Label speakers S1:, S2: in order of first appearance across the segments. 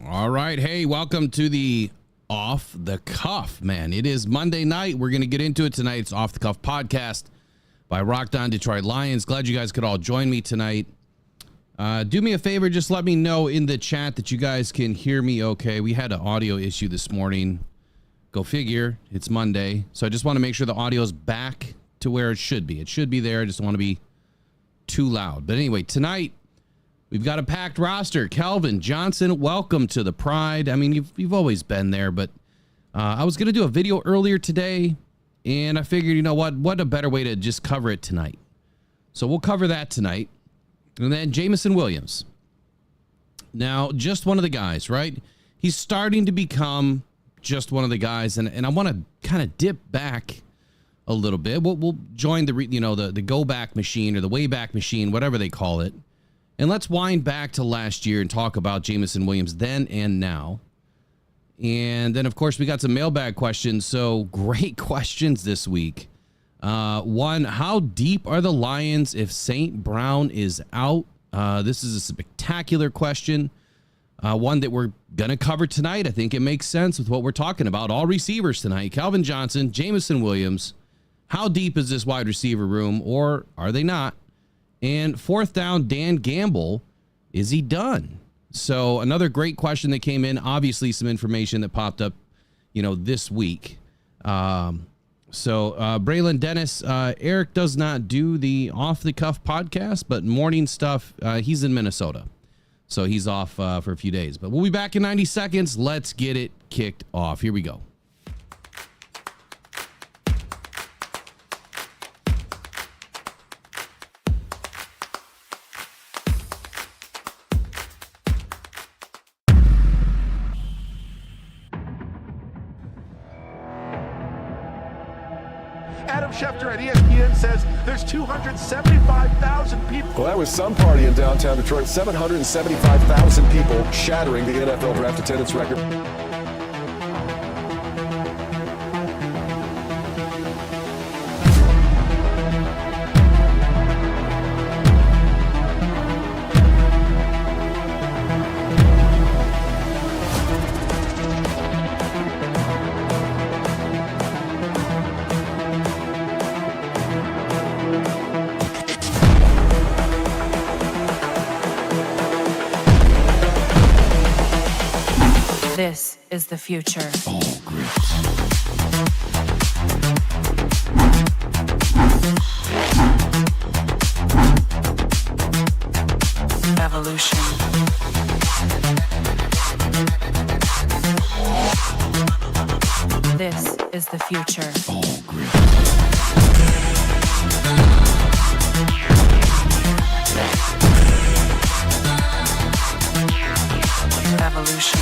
S1: All right. Hey, welcome to the Off the Cuff, man. It is Monday night. We're going to get into it tonight. It's Off the Cuff podcast by Rocked On Detroit Lions. Glad you guys could all join me tonight. Do me a favor. Just let me know in the chat that you guys can hear me okay. We had an audio issue this morning. Go figure. It's Monday. So I just want to make sure the audio is back to where it should be. It should be there. I just don't want to be too loud. But anyway, tonight, we've got a packed roster. Calvin Johnson, welcome to the Pride. I mean, you've always been there, but I was going to do a video earlier today, and I figured, you know what a better way to just cover it tonight. So we'll cover that tonight. And then Jameson Williams. Now, just one of the guys, right? He's starting to become just one of the guys, and I want to kind of dip back a little bit. We'll join the go back machine or the way back machine, whatever they call it. And let's wind back to last year and talk about Jameson Williams then and now. And then, of course, we got some mailbag questions. So great questions this week. One, how deep are the Lions if St. Brown is out? This is a spectacular question. One that we're going to cover tonight. I think it makes sense with what we're talking about. All receivers tonight. Calvin Johnson, Jameson Williams. How deep is this wide receiver room, or are they not? And fourth down, Dan Gamble, is he done? So another great question that came in. Obviously, some information that popped up, this week. Braylon Dennis, Eric does not do the Off the Cuff podcast, but morning stuff, he's in Minnesota. So he's off for a few days. But we'll be back in 90 seconds. Let's get it kicked off. Here we go.
S2: Schefter at ESPN says there's 275,000 people.
S3: Well, that was some party in downtown Detroit. 775,000 people, shattering the NFL draft attendance record.
S4: This is the future. Evolution. This is the future. Evolution.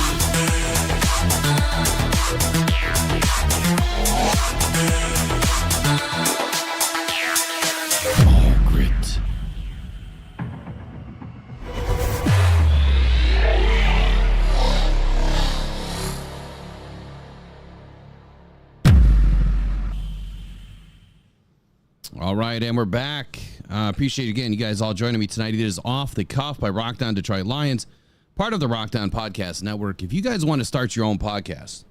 S1: All right, and we're back. Appreciate again you guys all joining me tonight. It is Off the Cuff by Rocked On Detroit Lions, part of the Rocked On Podcast Network. If you guys want to start your own podcast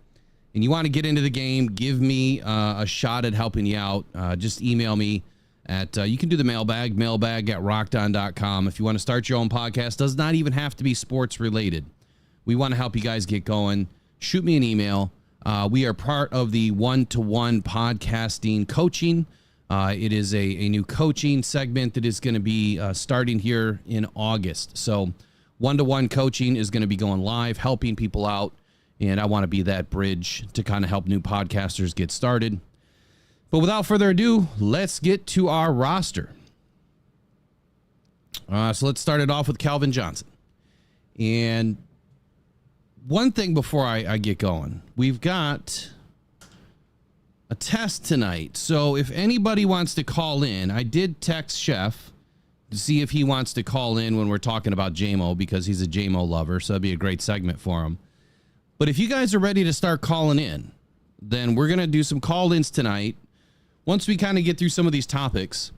S1: and you want to get into the game, give me a shot at helping you out, just email me at, you can do the mailbag at rockedon.com. If you want to start your own podcast, does not even have to be sports related. We want to help you guys get going. Shoot me an email. We are part of the one-to-one podcasting coaching. It is a new coaching segment that is going to be starting here in August. So one-to-one coaching is going to be going live, helping people out. And I want to be that bridge to kind of help new podcasters get started. But without further ado, let's get to our roster. So let's start it off with Calvin Johnson. And one thing before I get going, we've got a test tonight. So if anybody wants to call in, I did text Chef to see if he wants to call in when we're talking about JMO, because he's a JMO lover. So that'd be a great segment for him. But if you guys are ready to start calling in, then we're going to do some call-ins tonight. Once we kind of get through some of these topics,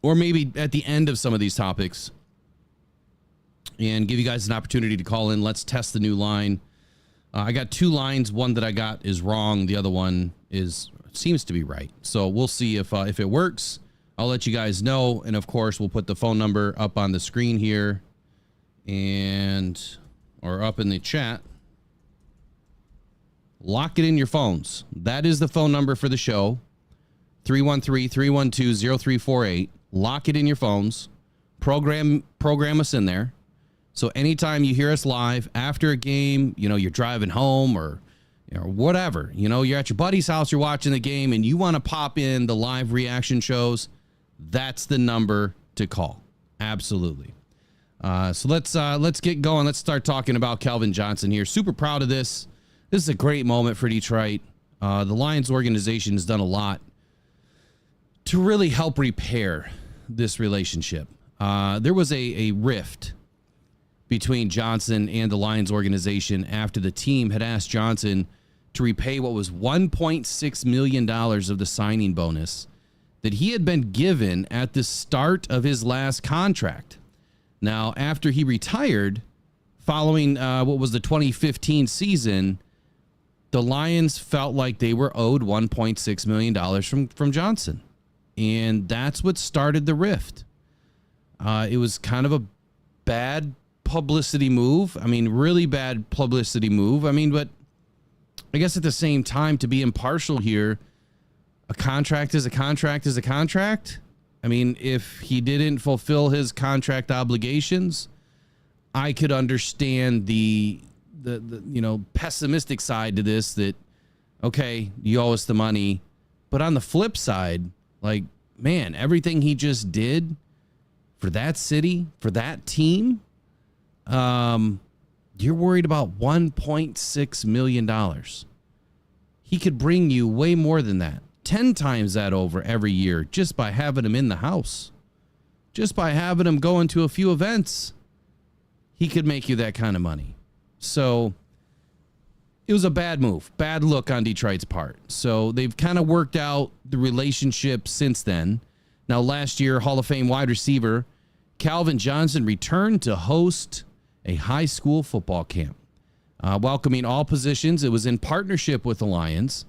S1: or maybe at the end of some of these topics, and give you guys an opportunity to call in. Let's test the new line. I got two lines. One that I got is wrong. The other one seems to be right. So we'll see if it works. I'll let you guys know. And of course, we'll put the phone number up on the screen here or up in the chat. Lock it in your phones. That is the phone number for the show. 313-312-0348. Lock it in your phones. Program us in there. So anytime you hear us live after a game, you're driving home or whatever, you're at your buddy's house, you're watching the game and you want to pop in the live reaction shows, that's the number to call. Absolutely. So let's get going. Let's start talking about Calvin Johnson here. Super proud of this. This is a great moment for Detroit. The Lions organization has done a lot to really help repair this relationship. There was a rift between Johnson and the Lions organization after the team had asked Johnson to repay what was $1.6 million of the signing bonus that he had been given at the start of his last contract. Now, after he retired, following what was the 2015 season, the Lions felt like they were owed $1.6 million from Johnson. And that's what started the rift. It was kind of a bad publicity move. I mean, really bad publicity move. I mean, but I guess at the same time, to be impartial here, a contract is a contract is a contract. I mean, if he didn't fulfill his contract obligations, I could understand the pessimistic side to this, that, okay, you owe us the money. But on the flip side, like, man, everything he just did for that city, for that team, you're worried about $1.6 million. He could bring you way more than that, 10 times that over every year, just by having him in the house, just by having him go into a few events. He could make you that kind of money. So it was a bad move, bad look on Detroit's part. So they've kind of worked out the relationship since then. Now, last year, Hall of Fame wide receiver Calvin Johnson returned to host a high school football camp, welcoming all positions. It was in partnership with the Lions.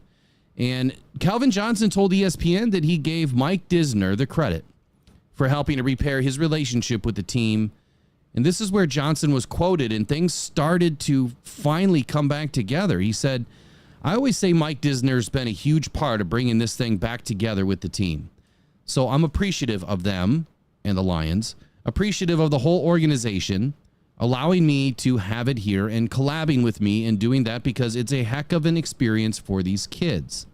S1: And Calvin Johnson told ESPN that he gave Mike Disner the credit for helping to repair his relationship with the team. And this is where Johnson was quoted, and things started to finally come back together. He said, "I always say Mike Disner's been a huge part of bringing this thing back together with the team. So I'm appreciative of them and the Lions, appreciative of the whole organization, allowing me to have it here and collabing with me and doing that, because it's a heck of an experience for these kids."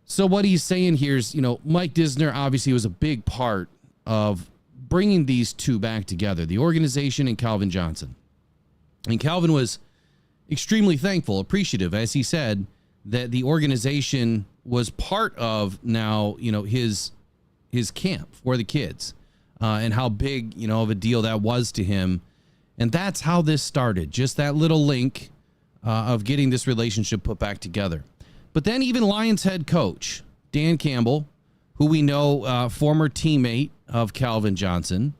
S1: So what he's saying here is, Mike Disner obviously was a big part of bringing these two back together, the organization and Calvin Johnson. And Calvin was extremely thankful, appreciative, as he said, that the organization was part of now, his camp for the kids, and how big, of a deal that was to him. And that's how this started, just that little link of getting this relationship put back together. But then even Lions head coach Dan Campbell, who we know, former teammate of Calvin Johnson,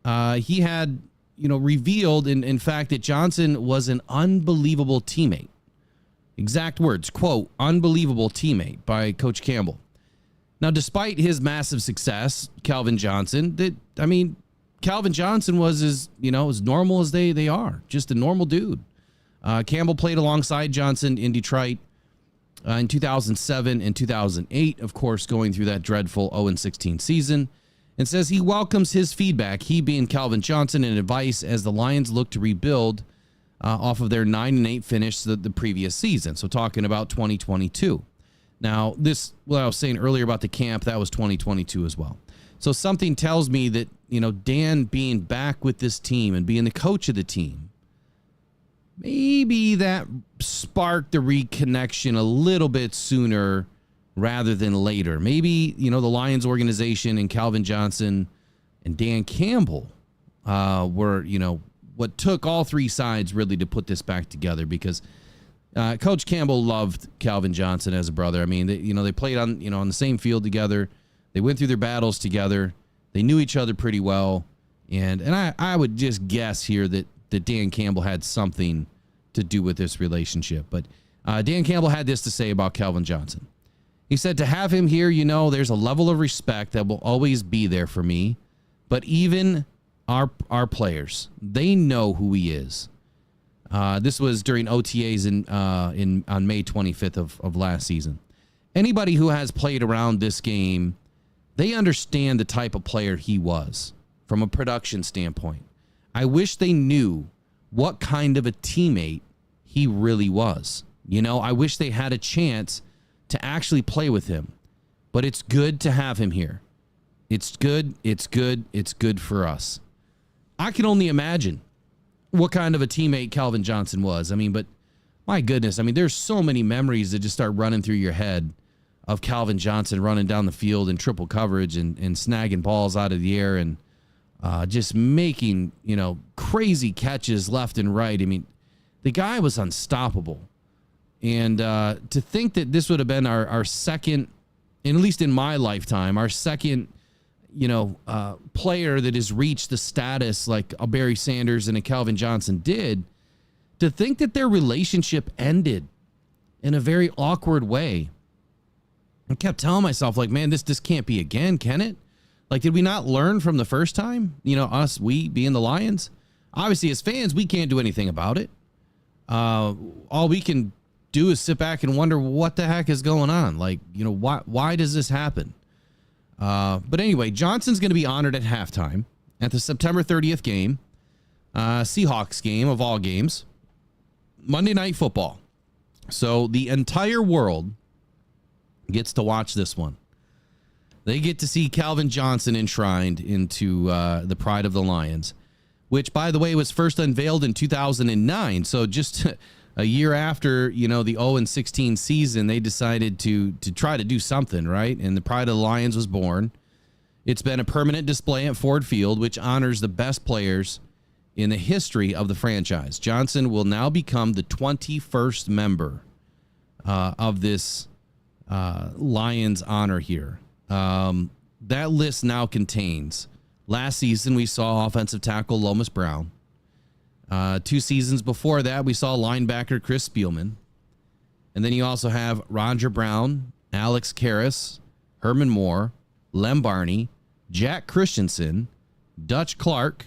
S1: he had, revealed, in fact, that Johnson was an unbelievable teammate. Exact words, quote, "unbelievable teammate" by Coach Campbell. Now, despite his massive success, Calvin Johnson was as normal as they are, just a normal dude. Campbell played alongside Johnson in Detroit in 2007 and 2008, of course, going through that dreadful 0-16 season, and says he welcomes his feedback, he being Calvin Johnson, and advice as the Lions look to rebuild off of their 9-8 finish the previous season. So talking about 2022. Now, what I was saying earlier about the camp, that was 2022 as well. So something tells me that, Dan being back with this team and being the coach of the team, maybe that sparked the reconnection a little bit sooner rather than later. Maybe, the Lions organization and Calvin Johnson and Dan Campbell were, what took all three sides really to put this back together, because Coach Campbell loved Calvin Johnson as a brother. I mean, they played on the same field together. They went through their battles together. They knew each other pretty well. And I would just guess here that Dan Campbell had something to do with this relationship. But Dan Campbell had this to say about Calvin Johnson. He said, to have him here, there's a level of respect that will always be there for me. But even our players, they know who he is. This was during OTAs on May 25th of last season. Anybody who has played around this game, they understand the type of player he was from a production standpoint. I wish they knew what kind of a teammate he really was. I wish they had a chance to actually play with him. But it's good to have him here. It's good. It's good. It's good for us. I can only imagine what kind of a teammate Calvin Johnson was. But my goodness, there's so many memories that just start running through your head of Calvin Johnson running down the field in triple coverage and snagging balls out of the air and just making, crazy catches left and right. The guy was unstoppable. And to think that this would have been our second, at least in my lifetime, our second, player that has reached the status like a Barry Sanders and a Calvin Johnson did, to think that their relationship ended in a very awkward way. I kept telling myself, man, this can't be again, can it? Did we not learn from the first time? We being the Lions. Obviously, as fans, we can't do anything about it. All we can do is sit back and wonder what the heck is going on. Why does this happen? But anyway, Johnson's going to be honored at halftime at the September 30th game, Seahawks game of all games, Monday Night Football. So the entire world gets to watch this one. They get to see Calvin Johnson enshrined into the pride of the Lions, which, by the way, was first unveiled in 2009. So just a year after, the 0-16 season, they decided to try to do something, right? And the Pride of the Lions was born. It's been a permanent display at Ford Field, which honors the best players in the history of the franchise. Johnson will now become the 21st member of this Lions honor here. That list now contains, last season we saw offensive tackle Lomas Brown. 2 seasons before that, we saw linebacker Chris Spielman. And then you also have Roger Brown, Alex Karras, Herman Moore, Lem Barney, Jack Christensen, Dutch Clark,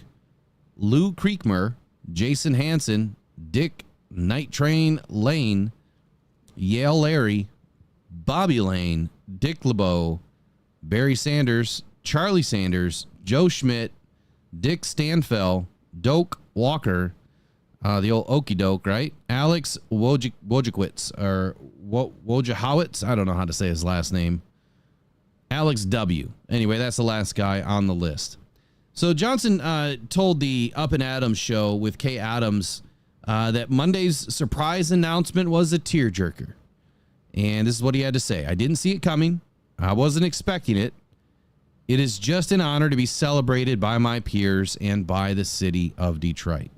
S1: Lou Creekmer, Jason Hansen, Dick Night Train Lane, Yale Larry, Bobby Lane, Dick LeBeau, Barry Sanders, Charlie Sanders, Joe Schmidt, Dick Stanfell, Doak Walker, the old Okie Doke, right? Alex Wojciechowicz, or Wojciechowicz. I don't know how to say his last name. Alex W. Anyway, that's the last guy on the list. So Johnson told the Up and Adams show with Kay Adams that Monday's surprise announcement was a tearjerker. And this is what he had to say. I didn't see it coming. I wasn't expecting it. It is just an honor to be celebrated by my peers and by the city of Detroit.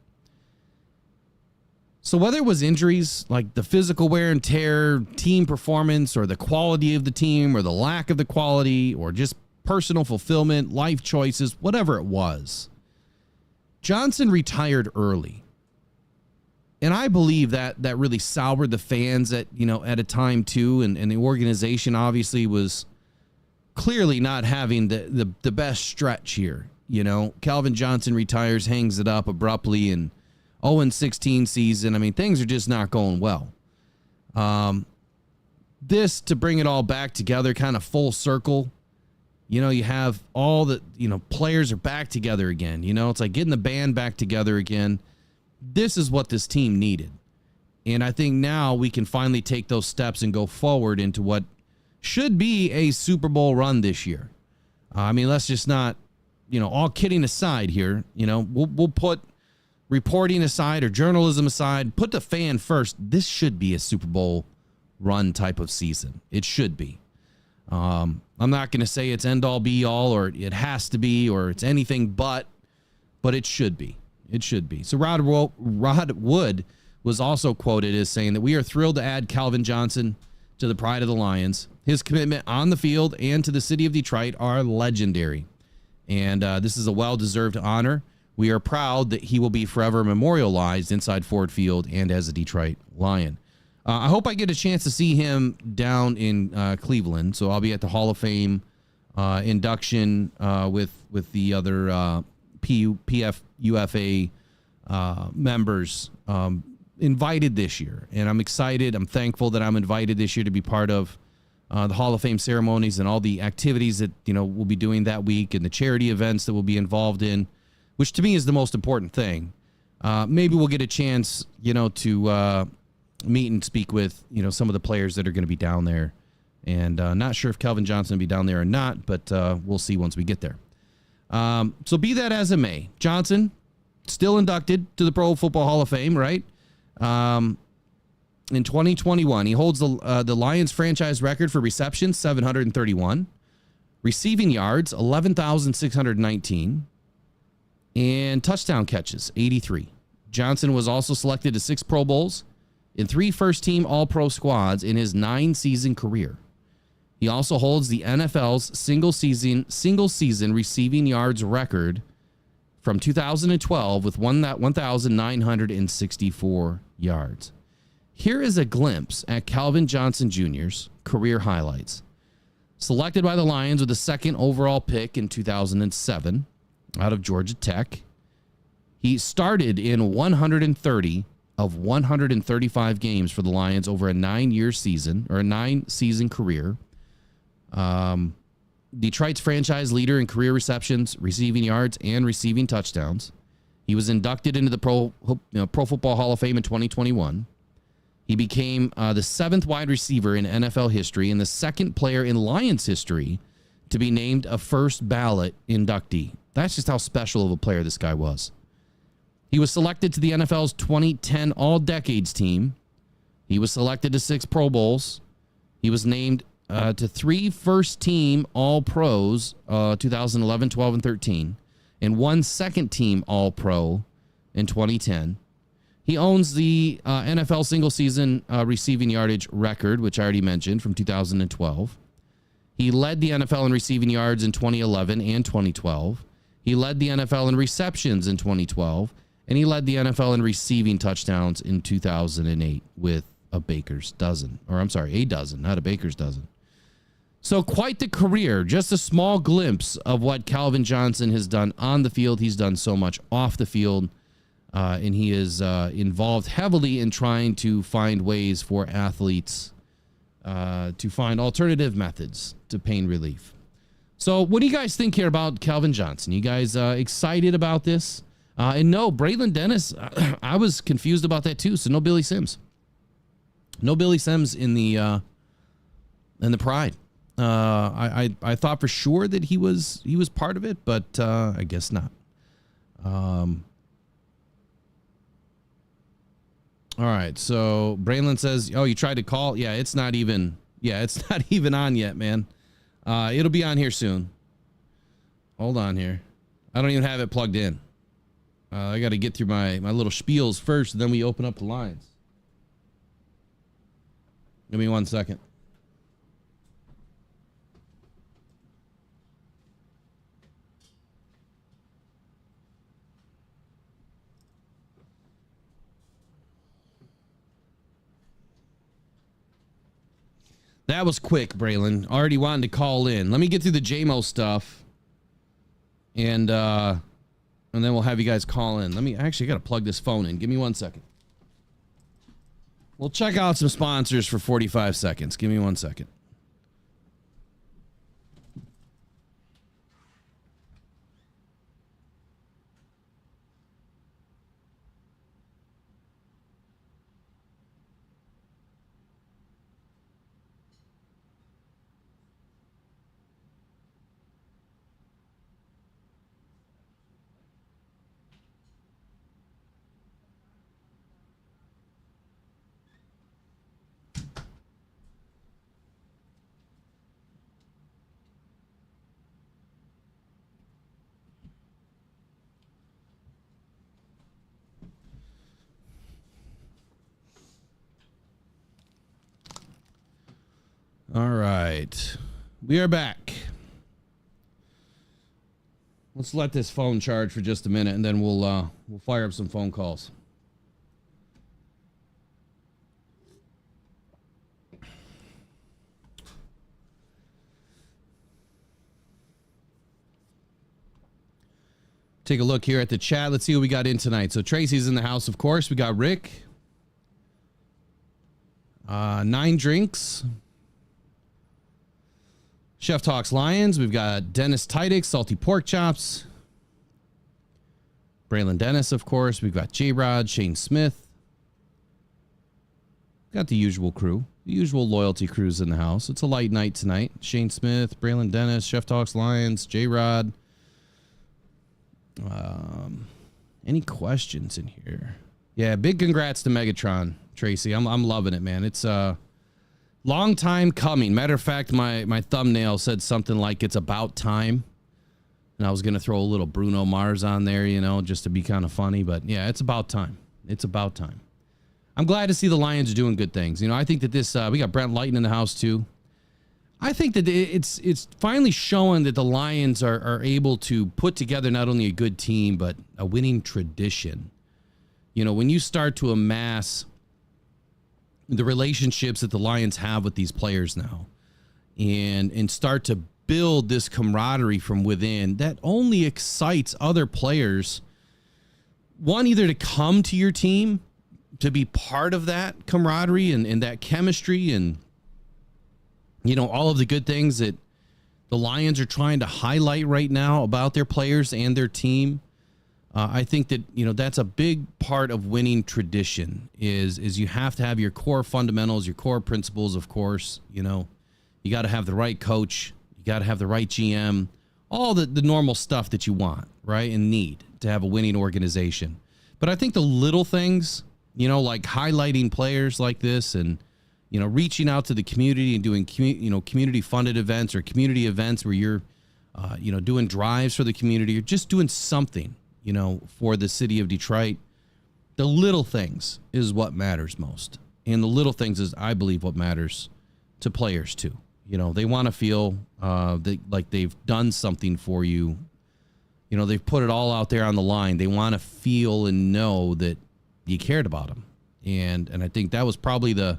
S1: So whether it was injuries, like the physical wear and tear, team performance, or the quality of the team, or the lack of the quality, or just personal fulfillment, life choices, whatever it was, Johnson retired early. And I believe that really soured the fans at a time too, and the organization obviously was clearly not having the best stretch here. Calvin Johnson retires, hangs it up abruptly, and 0-16 season. Things are just not going well. This, to bring it all back together, kind of full circle, you have all the, players are back together again. It's like getting the band back together again. This is what this team needed. And I think now we can finally take those steps and go forward into what should be a Super Bowl run this year. Let's just not, all kidding aside here, we'll put reporting aside or journalism aside, put the fan first. This should be a Super Bowl run type of season. It should be. I'm not going to say it's end all be all, or it has to be, or it's anything but it should be. It should be. So Rod Wood was also quoted as saying that we are thrilled to add Calvin Johnson to the pride of the Lions. His commitment on the field and to the city of Detroit are legendary. And this is a well-deserved honor. We are proud that he will be forever memorialized inside Ford Field and as a Detroit Lion. I hope I get a chance to see him down in Cleveland. So I'll be at the Hall of Fame induction with the other PFUFA members invited this year. And I'm excited. I'm thankful that I'm invited this year to be part of the Hall of Fame ceremonies and all the activities that, we'll be doing that week and the charity events that we'll be involved in, which to me is the most important thing. Maybe we'll get a chance, to meet and speak with, some of the players that are going to be down there. And not sure if Calvin Johnson will be down there or not, but we'll see once we get there. So be that as it may, Johnson still inducted to the Pro Football Hall of Fame, right? In 2021, he holds the Lions franchise record for receptions, 731, receiving yards, 11,619, and touchdown catches, 83. Johnson was also selected to 6 Pro Bowls and 3 first-team All-Pro squads in his 9-season career. He also holds the NFL's single season receiving yards record from 2012 with 1,964 yards. Here is a glimpse at Calvin Johnson Jr.'s career highlights. Selected by the Lions with the 2nd overall pick in 2007 out of Georgia Tech, he started in 130 of 135 games for the Lions over a 9-season career. Detroit's franchise leader in career receptions, receiving yards, and receiving touchdowns. He was inducted into the Pro Football Hall of Fame in 2021. He became the 7th wide receiver in NFL history and the 2nd player in Lions history to be named a first ballot inductee. That's just how special of a player this guy was. He was selected to the NFL's 2010 All-Decades team. He was selected to 6 Pro Bowls. He was named to 3 first-team All-Pros, 2011, 12, and 13, and 1 second-team All-Pro in 2010. He owns the NFL single-season receiving yardage record, which I already mentioned, from 2012. He led the NFL in receiving yards in 2011 and 2012. He led the NFL in receptions in 2012, and he led the NFL in receiving touchdowns in 2008 with a baker's dozen. Or I'm sorry, a dozen, not a baker's dozen. So quite the career, just a small glimpse of what Calvin Johnson has done on the field. He's done so much off the field. And he is involved heavily in trying to find ways for athletes to find alternative methods to pain relief. So what do you guys think here about Calvin Johnson? You guys excited about this? And no, Braylon Dennis, I was confused about that too. So no Billy Sims. No Billy Sims in the Pride. I thought for sure that he was part of it, but I guess not. All right, so Braylon says, "Oh, you tried to call? Yeah, it's not even on yet, man. It'll be on here soon. Hold on here. I don't even have it plugged in. I got to get through my little spiels first, and then we open up the lines. Give me 1 second." That was quick, Braylon. Already wanting to call in. Let me get through the JMO stuff, and then we'll have you guys call in. I got to plug this phone in. Give me 1 second. We'll check out some sponsors for 45 seconds. Give me 1 second. All right. We are back. Let's let this phone charge for just a minute, and then we'll fire up some phone calls. Take a look here at the chat. Let's see what we got in tonight. So Tracy's in the house, of course. We got Rick. 9 drinks. Chef Talks Lions. We've got Dennis Tidix, Salty Pork Chops. Braylon Dennis, of course. We've got J-Rod, Shane Smith. Got the usual crew. The usual loyalty crews in the house. It's a light night tonight. Shane Smith, Braylon Dennis, Chef Talks Lions, J-Rod. Any questions in here? Yeah, big congrats to Megatron, Tracy. I'm loving it, man. It's a long time coming. Matter of fact, my thumbnail said something like it's about time. And I was going to throw a little Bruno Mars on there, you know, just to be kind of funny. But yeah, it's about time. It's about time. I'm glad to see the Lions doing good things. You know, I think that this, we got Brent Lighton in the house too. I think that it's finally showing that the Lions are able to put together not only a good team, but a winning tradition. You know, when you start to amass the relationships that the Lions have with these players now and start to build this camaraderie from within, that only excites other players, one, either to come to your team, to be part of that camaraderie and that chemistry and, you know, all of the good things that the Lions are trying to highlight right now about their players and their team. I think that, you know, that's a big part of winning tradition is you have to have your core fundamentals, your core principles, of course. You know, you got to have the right coach. You got to have the right GM, all the normal stuff that you want, right, and need to have a winning organization. But I think the little things, you know, like highlighting players like this and, you know, reaching out to the community and doing, community funded events or community events where you're, doing drives for the community or just doing something, you know, for the city of Detroit. The little things is what matters most. And the little things is, I believe, what matters to players too. You know, they want to feel like they've done something for you. You know, they've put it all out there on the line. They want to feel and know that you cared about them. And I think that was probably the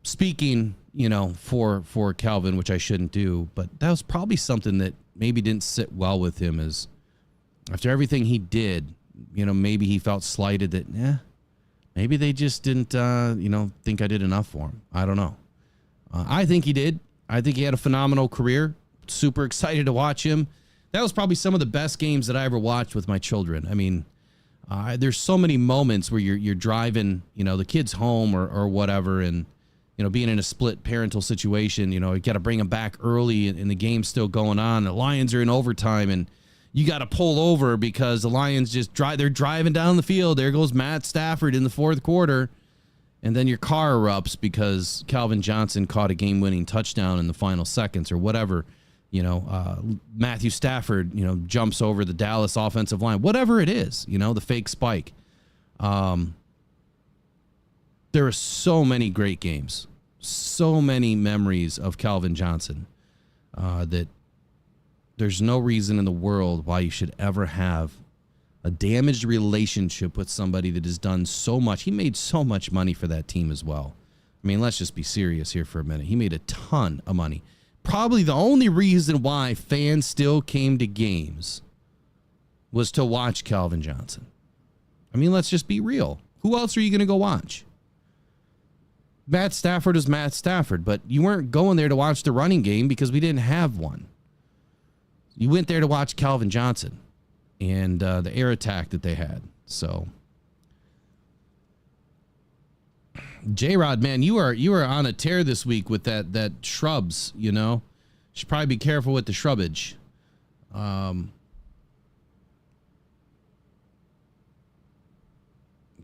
S1: speaking, you know, for Calvin, which I shouldn't do, but that was probably something that maybe didn't sit well with him is after everything he did, you know, maybe he felt slighted that, maybe they just didn't, think I did enough for him. I don't know. I think he did. I think he had a phenomenal career. Super excited to watch him. That was probably some of the best games that I ever watched with my children. I mean, there's so many moments where you're driving, you know, the kids home or whatever, and, you know, being in a split parental situation, you know, you got to bring them back early and the game's still going on. The Lions are in overtime and you got to pull over because the Lions they're driving down the field. There goes Matt Stafford in the fourth quarter. And then your car erupts because Calvin Johnson caught a game-winning touchdown in the final seconds or whatever. You know, Matthew Stafford, you know, jumps over the Dallas offensive line. Whatever it is, you know, the fake spike. There are so many great games, so many memories of Calvin Johnson that there's no reason in the world why you should ever have a damaged relationship with somebody that has done so much. He made so much money for that team as well. I mean, let's just be serious here for a minute. He made a ton of money. Probably the only reason why fans still came to games was to watch Calvin Johnson. I mean, let's just be real. Who else are you going to go watch? Matt Stafford is Matt Stafford, but you weren't going there to watch the running game because we didn't have one. You went there to watch Calvin Johnson and the air attack that they had. So, J-Rod, man, you are on a tear this week with that shrubs, you know. Should probably be careful with the shrubbage.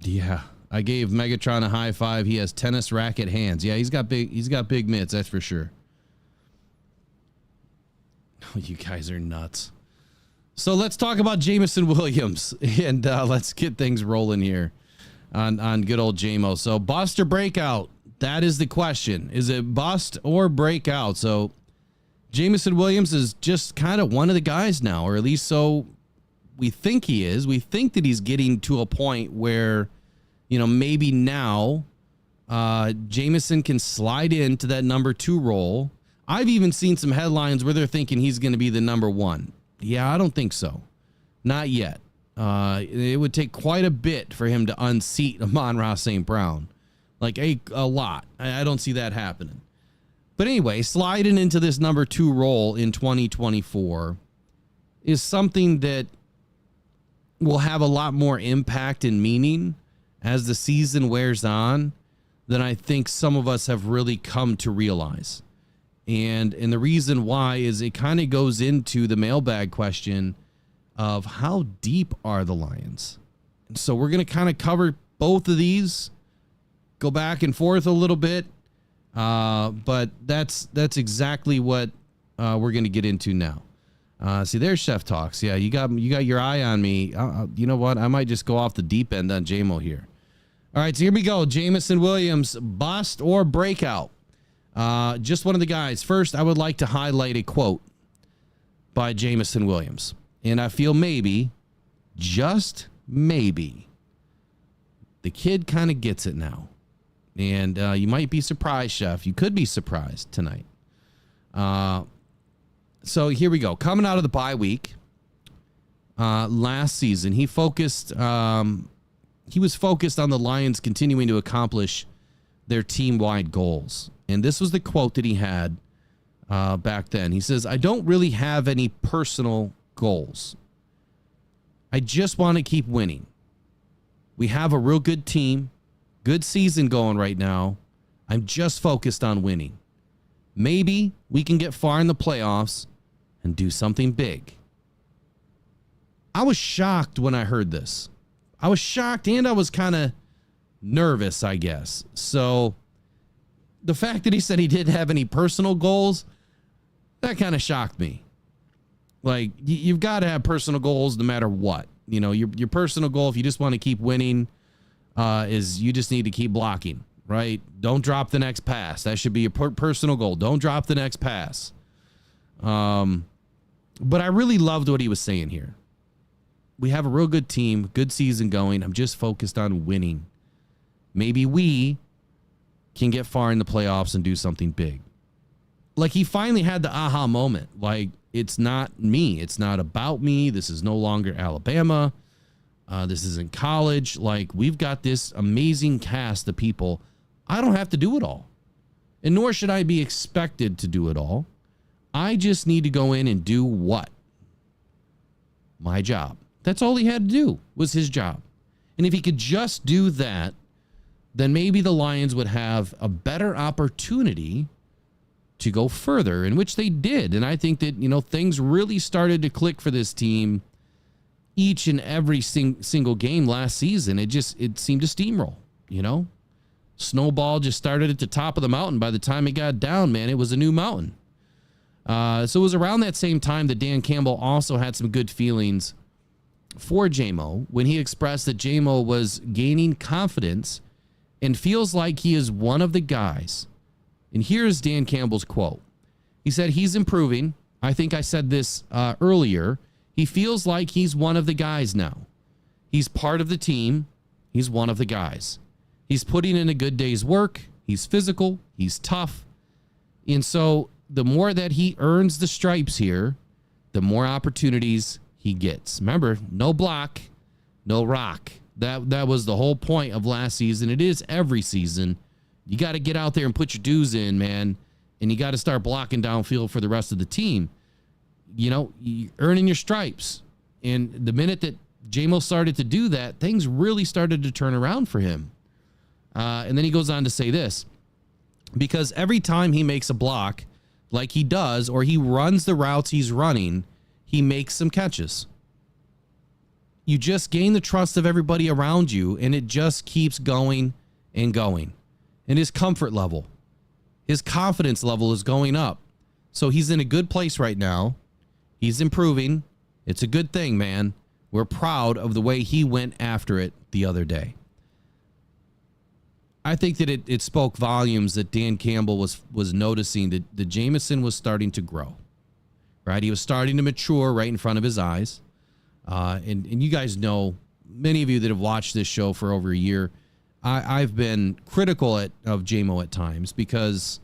S1: Yeah, I gave Megatron a high five. He has tennis racket hands. Yeah, he's got big mitts, that's for sure. Oh, you guys are nuts. So let's talk about Jameson Williams and let's get things rolling here on good old JMO. So bust or breakout? That is the question. Is it bust or breakout? So Jameson Williams is just kind of one of the guys now, or at least so we think he is. We think that he's getting to a point where, maybe now Jameson can slide into that number 2 role. I've even seen some headlines where they're thinking he's going to be the number 1. Yeah, I don't think so. Not yet. It would take quite a bit for him to unseat Amon-Ra St. Brown. Like a lot. I don't see that happening. But anyway, sliding into this number 2 role in 2024 is something that will have a lot more impact and meaning as the season wears on than I think some of us have really come to realize. And the reason why is it kind of goes into the mailbag question of how deep are the Lions? And so we're going to kind of cover both of these, go back and forth a little bit. But that's exactly what we're going to get into now. See, there's Chef Talks. Yeah, you got your eye on me. You know what? I might just go off the deep end on JMO here. All right, so here we go. Jameson Williams, bust or breakout? Just one of the guys. First, I would like to highlight a quote by Jameson Williams. And I feel maybe, just maybe, the kid kind of gets it now. And you might be surprised, Chef. You could be surprised tonight. So here we go. Coming out of the bye week last season, he was focused on the Lions continuing to accomplish their team-wide goals. And this was the quote that he had back then. He says, "I don't really have any personal goals. I just want to keep winning. We have a real good team, good season going right now. I'm just focused on winning. Maybe we can get far in the playoffs and do something big." I was shocked when I heard this. I was shocked and I was kind of nervous, I guess. So the fact that he said he didn't have any personal goals, that kind of shocked me. Like, you've got to have personal goals no matter what. Your personal goal, if you just want to keep winning, is you just need to keep blocking, right? Don't drop the next pass. That should be your personal goal. Don't drop the next pass. But I really loved what he was saying here. We have a real good team, good season going. I'm just focused on winning. Maybe we can get far in the playoffs and do something big. Like, he finally had the aha moment. Like, it's not me. It's not about me. This is no longer Alabama. This isn't college. Like, we've got this amazing cast of people. I don't have to do it all. And nor should I be expected to do it all. I just need to go in and do what? My job. That's all he had to do, was his job. And if he could just do that, then maybe the Lions would have a better opportunity to go further, in which they did. And I think that, things really started to click for this team each and every single game last season. It seemed to steamroll, Snowball just started at the top of the mountain. By the time it got down, man, it was a new mountain. So it was around that same time that Dan Campbell also had some good feelings for JMO when he expressed that JMO was gaining confidence and feels like he is one of the guys. And here's Dan Campbell's quote. He said, "He's improving. I think I said this earlier. He feels like he's one of the guys now. He's part of the team. He's one of the guys. He's putting in a good day's work. He's physical. He's tough. And so the more that he earns the stripes here, the more opportunities he gets." Remember, no block, no rock. That was the whole point of last season. It is every season. You got to get out there and put your dues in, man. And you got to start blocking downfield for the rest of the team. You're earning your stripes. And the minute that JMO started to do that, things really started to turn around for him. And then he goes on to say this: because every time he makes a block like he does, or he runs the routes he's running, he makes some catches. You just gain the trust of everybody around you, and it just keeps going and going. And his comfort level, his confidence level is going up. So he's in a good place right now. He's improving. It's a good thing, man. We're proud of the way he went after it the other day. I think that it spoke volumes that Dan Campbell was noticing that Jameson was starting to grow. right? He was starting to mature right in front of his eyes. And you guys know, many of you that have watched this show for over a year, I've been critical of JMO at times because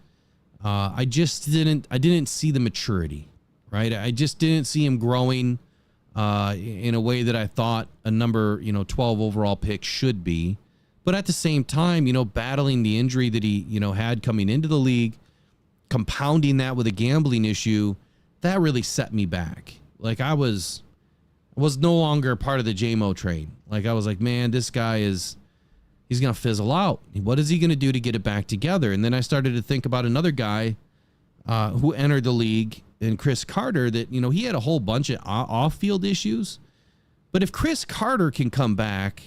S1: I didn't see the maturity, right? I just didn't see him growing in a way that I thought a number, 12 overall pick should be. But at the same time, battling the injury that he, had coming into the league, compounding that with a gambling issue, that really set me back. Like I was no longer part of the JMO train. Like I was like, man, this guy he's going to fizzle out. What is he going to do to get it back together? And then I started to think about another guy who entered the league, and Chris Carter, that, he had a whole bunch of off-field issues. But if Chris Carter can come back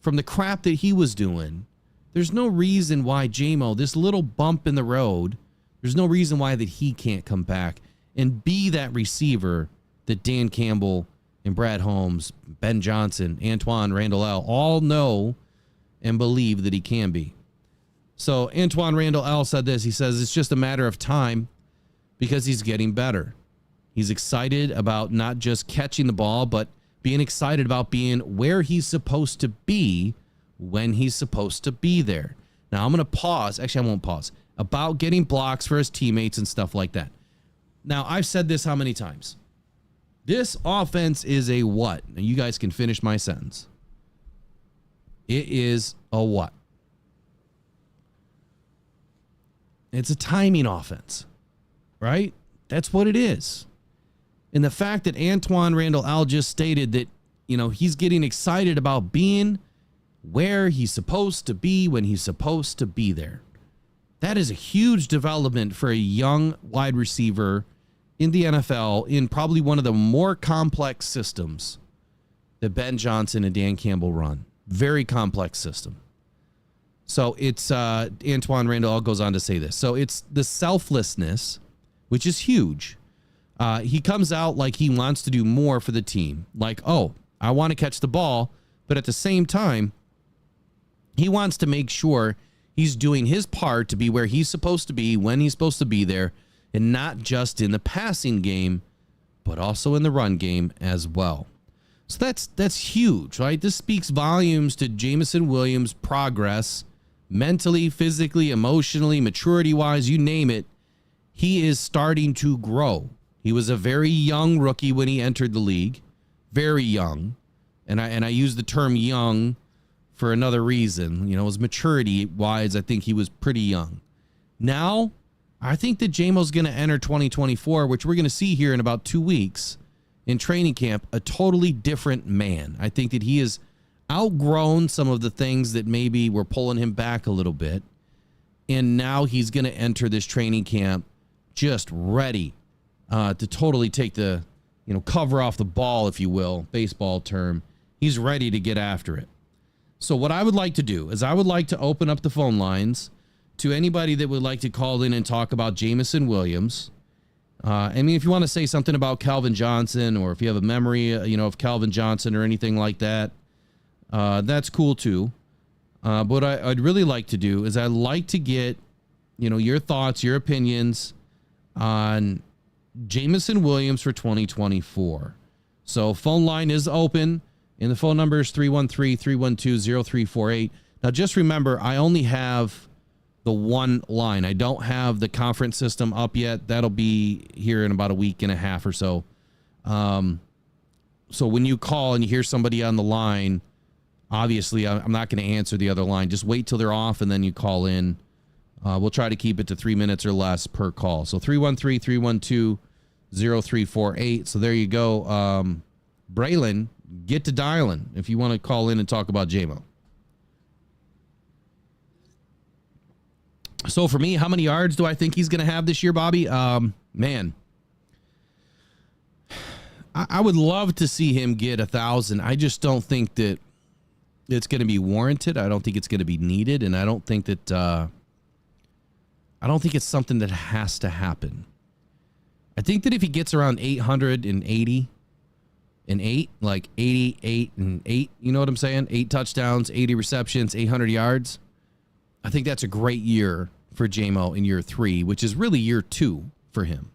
S1: from the crap that he was doing, there's no reason why JMO, this little bump in the road, there's no reason why that he can't come back and be that receiver that Dan Campbell and Brad Holmes, Ben Johnson, Antoine Randall L. all know and believe that he can be. So Antoine Randall L. said this. He says, it's just a matter of time because he's getting better. He's excited about not just catching the ball, but being excited about being where he's supposed to be when he's supposed to be there. Now I'm going to pause. Actually, I won't pause. About getting blocks for his teammates and stuff like that. Now, I've said this how many times? This offense is a what? Now, you guys can finish my sentence. It is a what? It's a timing offense, right? That's what it is. And the fact that Antoine Randall Al just stated that, he's getting excited about being where he's supposed to be when he's supposed to be there. That is a huge development for a young wide receiver in the NFL in probably one of the more complex systems that Ben Johnson and Dan Campbell run. Very complex system. So it's Antoine Randall goes on to say this. So it's the selflessness, which is huge. He comes out like he wants to do more for the team. Like, oh, I want to catch the ball. But at the same time, he wants to make sure he's doing his part to be where he's supposed to be, when he's supposed to be there, and not just in the passing game, but also in the run game as well. So that's huge, right? This speaks volumes to Jameson Williams' progress, mentally, physically, emotionally, maturity-wise, you name it. He is starting to grow. He was a very young rookie when he entered the league, very young. And I use the term young for another reason. His maturity-wise, I think he was pretty young. Now, I think that JMO's going to enter 2024, which we're going to see here in about 2 weeks in training camp, a totally different man. I think that he has outgrown some of the things that maybe were pulling him back a little bit. And now he's going to enter this training camp just ready to totally take the, cover off the ball, if you will, baseball term. He's ready to get after it. So what I would like to do is I would like to open up the phone lines to anybody that would like to call in and talk about Jameson Williams. If you want to say something about Calvin Johnson, or if you have a memory, of Calvin Johnson or anything like that, that's cool too. But what I'd really like to do is I'd like to get, your thoughts, your opinions on Jameson Williams for 2024. So phone line is open, and the phone number is 313-312-0348. Now, just remember, I only have the one line. I don't have the conference system up yet. That'll be here in about a week and a half or so. So when you call and you hear somebody on the line, obviously I'm not going to answer the other line. Just wait till they're off and then you call in. We'll try to keep it to 3 minutes or less per call. So 313-312-0348. So there you go. Braylon, get to dialing if you want to call in and talk about JMO. So for me, how many yards do I think he's going to have this year, Bobby? Man, I would love to see him get 1,000. I just don't think that it's going to be warranted. I don't think it's going to be needed. And I don't think that, I don't think it's something that has to happen. I think that if he gets around 880 and 8, like 88 and 8, you know what I'm saying? 8 touchdowns, 80 receptions, 800 yards. I think that's a great year for JMO in year 3, which is really year 2 for him.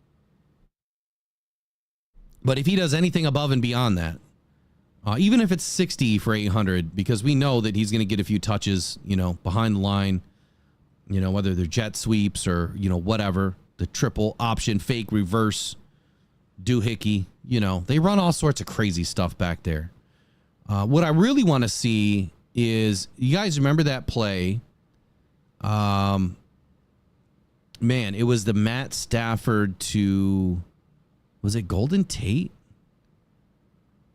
S1: But if he does anything above and beyond that, even if it's 60 for 800, because we know that he's going to get a few touches, behind the line, whether they're jet sweeps or, whatever, the triple option, fake reverse, doohickey, they run all sorts of crazy stuff back there. What I really want to see is, you guys remember that play? Man, it was the Matt Stafford to, was it Golden Tate?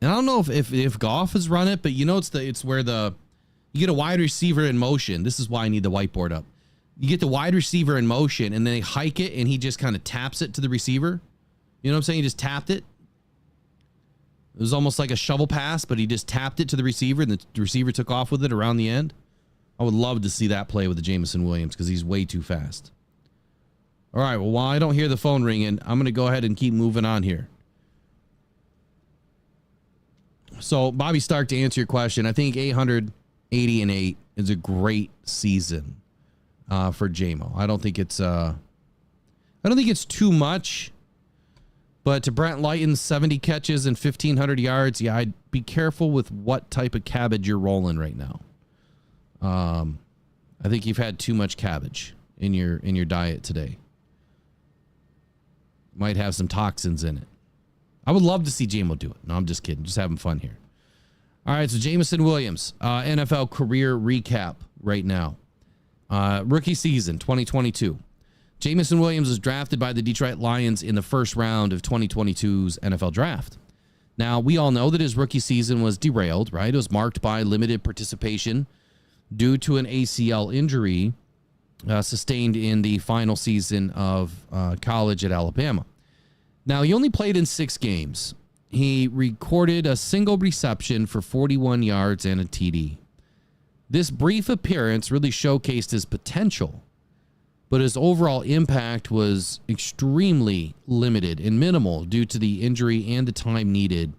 S1: And I don't know if Goff has run it, but it's where you get a wide receiver in motion. This is why I need the whiteboard up. You get the wide receiver in motion, and then they hike it, and he just kind of taps it to the receiver. You know what I'm saying? He just tapped it. It was almost like a shovel pass, but he just tapped it to the receiver, and the receiver took off with it around the end. I would love to see that play with the Jameson Williams because he's way too fast. All right, well, while I don't hear the phone ringing, I'm going to go ahead and keep moving on here. So, Bobby Stark, to answer your question, I think 880-8 is a great season for JMO. I don't think it's too much, but to Brent Lighton's 70 catches and 1,500 yards, yeah, I'd be careful with what type of cabbage you're rolling right now. I think you've had too much cabbage in your diet today. Might have some toxins in it. I would love to see JMO do it. No, I'm just kidding. Just having fun here. All right, so Jameson Williams, NFL career recap right now. Rookie season, 2022. Jameson Williams was drafted by the Detroit Lions in the first round of 2022's NFL draft. Now, we all know that his rookie season was derailed, right? It was marked by limited participation due to an ACL injury sustained in the final season of college at Alabama. Now, he only played in 6 games. He recorded a single reception for 41 yards and a TD. This brief appearance really showcased his potential, but his overall impact was extremely limited and minimal due to the injury and the time needed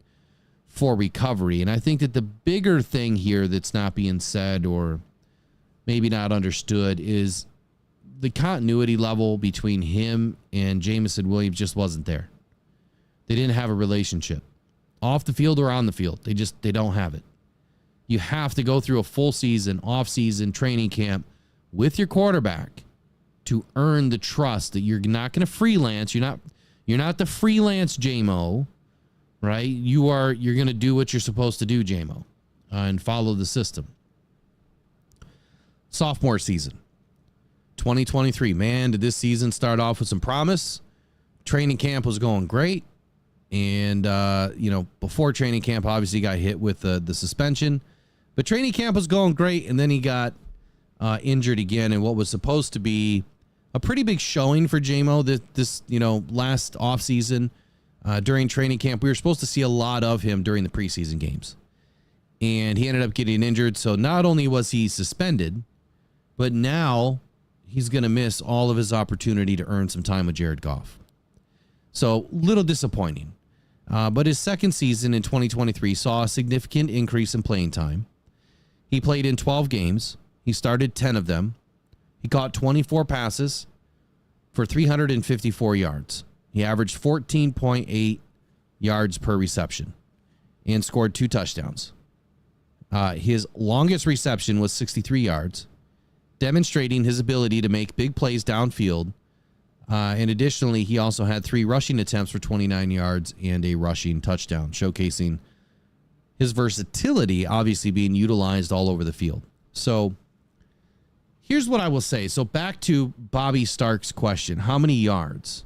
S1: for recovery. And I think that the bigger thing here that's not being said or maybe not understood is the continuity level between him and Jameson Williams just wasn't there. They didn't have a relationship off the field or on the field. They don't have it. You have to go through a full season, off season, training camp with your quarterback to earn the trust that you're not going to freelance. You're not the freelance JMO, right? You're going to do what you're supposed to do, JMO, and follow the system. Sophomore season, 2023. Man, did this season start off with some promise? Training camp was going great. And, before training camp, obviously got hit with the suspension. But training camp was going great, and then he got injured again in what was supposed to be a pretty big showing for JMO this last offseason. During training camp, we were supposed to see a lot of him during the preseason games. And he ended up getting injured, so not only was he suspended, but now he's going to miss all of his opportunity to earn some time with Jared Goff. So, little disappointing. But his second season in 2023 saw a significant increase in playing time. He played in 12 games. He started 10 of them. He caught 24 passes for 354 yards. He averaged 14.8 yards per reception and scored 2 touchdowns. His longest reception was 63 yards, demonstrating his ability to make big plays downfield. And additionally, he also had 3 rushing attempts for 29 yards and a rushing touchdown, showcasing his versatility, obviously being utilized all over the field. So here's what I will say. So back to Bobby Stark's question: how many yards?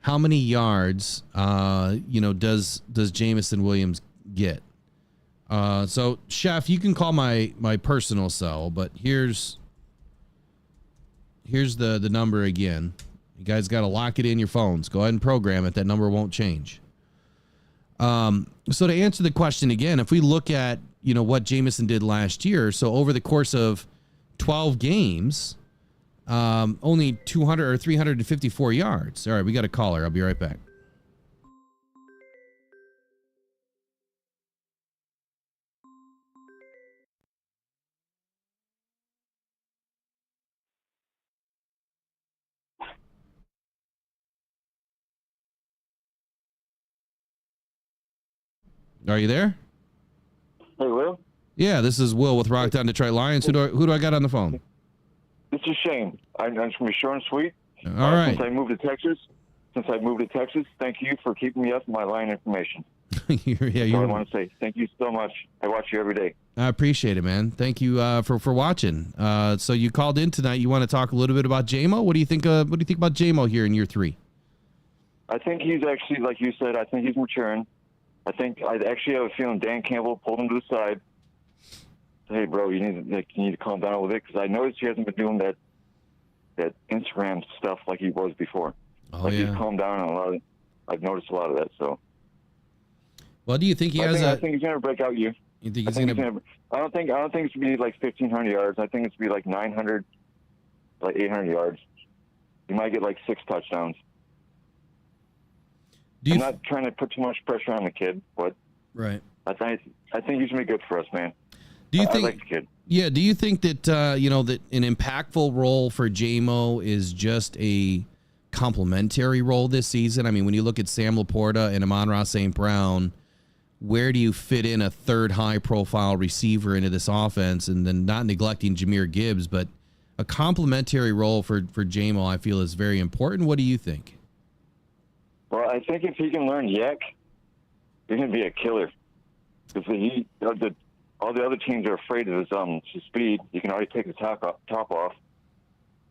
S1: How many yards? Does Jameson Williams get? So Chef, you can call my personal cell, but here's the number again. You guys got to lock it in your phones. Go ahead and program it. That number won't change. So to answer the question again, if we look at, what Jameson did last year, so over the course of 12 games, only 200 or 354 yards. All right, we got a caller. I'll be right back. Are you there?
S5: Hey, Will.
S1: Yeah, this is Will with Rockdown Detroit Lions. Who do I got on the phone?
S5: This is Shane. I'm just going to be short and sweet.
S1: All right.
S5: Since I moved to Texas, thank you for keeping me up with my line information. I want to say thank you so much. I watch you every day.
S1: I appreciate it, man. Thank you for watching. So you called in tonight. You want to talk a little bit about JMO? What do you think? What do you think about JMO here in year 3?
S5: I think he's actually, like you said, I think he's maturing. I actually have a feeling Dan Campbell pulled him to the side. Hey, bro, you need to calm down a little bit, because I noticed he hasn't been doing that Instagram stuff like he was before. He's calmed down on a lot of it. I've noticed a lot of that. So.
S1: Well, do you think he
S5: I think he's going to break out year.
S1: You think he's going to?
S5: I don't think it's going to be like 1,500 yards. I think it's going to be like 900, like 800 yards. He might get like 6 touchdowns. I'm not trying to put too much pressure on the kid, but
S1: right.
S5: I think he's going to be good for us, man.
S1: Do you think?
S5: I like the kid.
S1: Yeah. Do you think that that an impactful role for JMO is just a complementary role this season? I mean, when you look at Sam Laporta and Amon-Ra St. Brown, where do you fit in a third high-profile receiver into this offense, and then not neglecting Jahmyr Gibbs, but a complementary role for JMO, I feel, is very important. What do you think?
S5: Well, I think if he can learn yak, he's going to be a killer. Because all the other teams are afraid of his speed. He can already take the top off.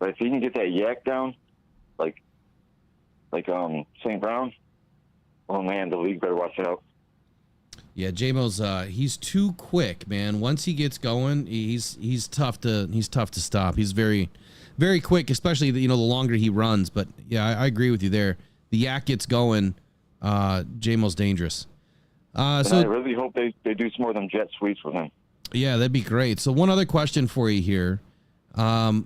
S5: But if he can get that yak down, like St. Brown, oh man, the league better watch out.
S1: Yeah, JMO's he's too quick, man. Once he gets going, he's tough to stop. He's very, very quick, especially the longer he runs. But yeah, I agree with you there. The yak gets going, JMO's dangerous. So
S5: I really hope they do some more of them jet sweeps with him.
S1: Yeah, that'd be great. So one other question for you here. Do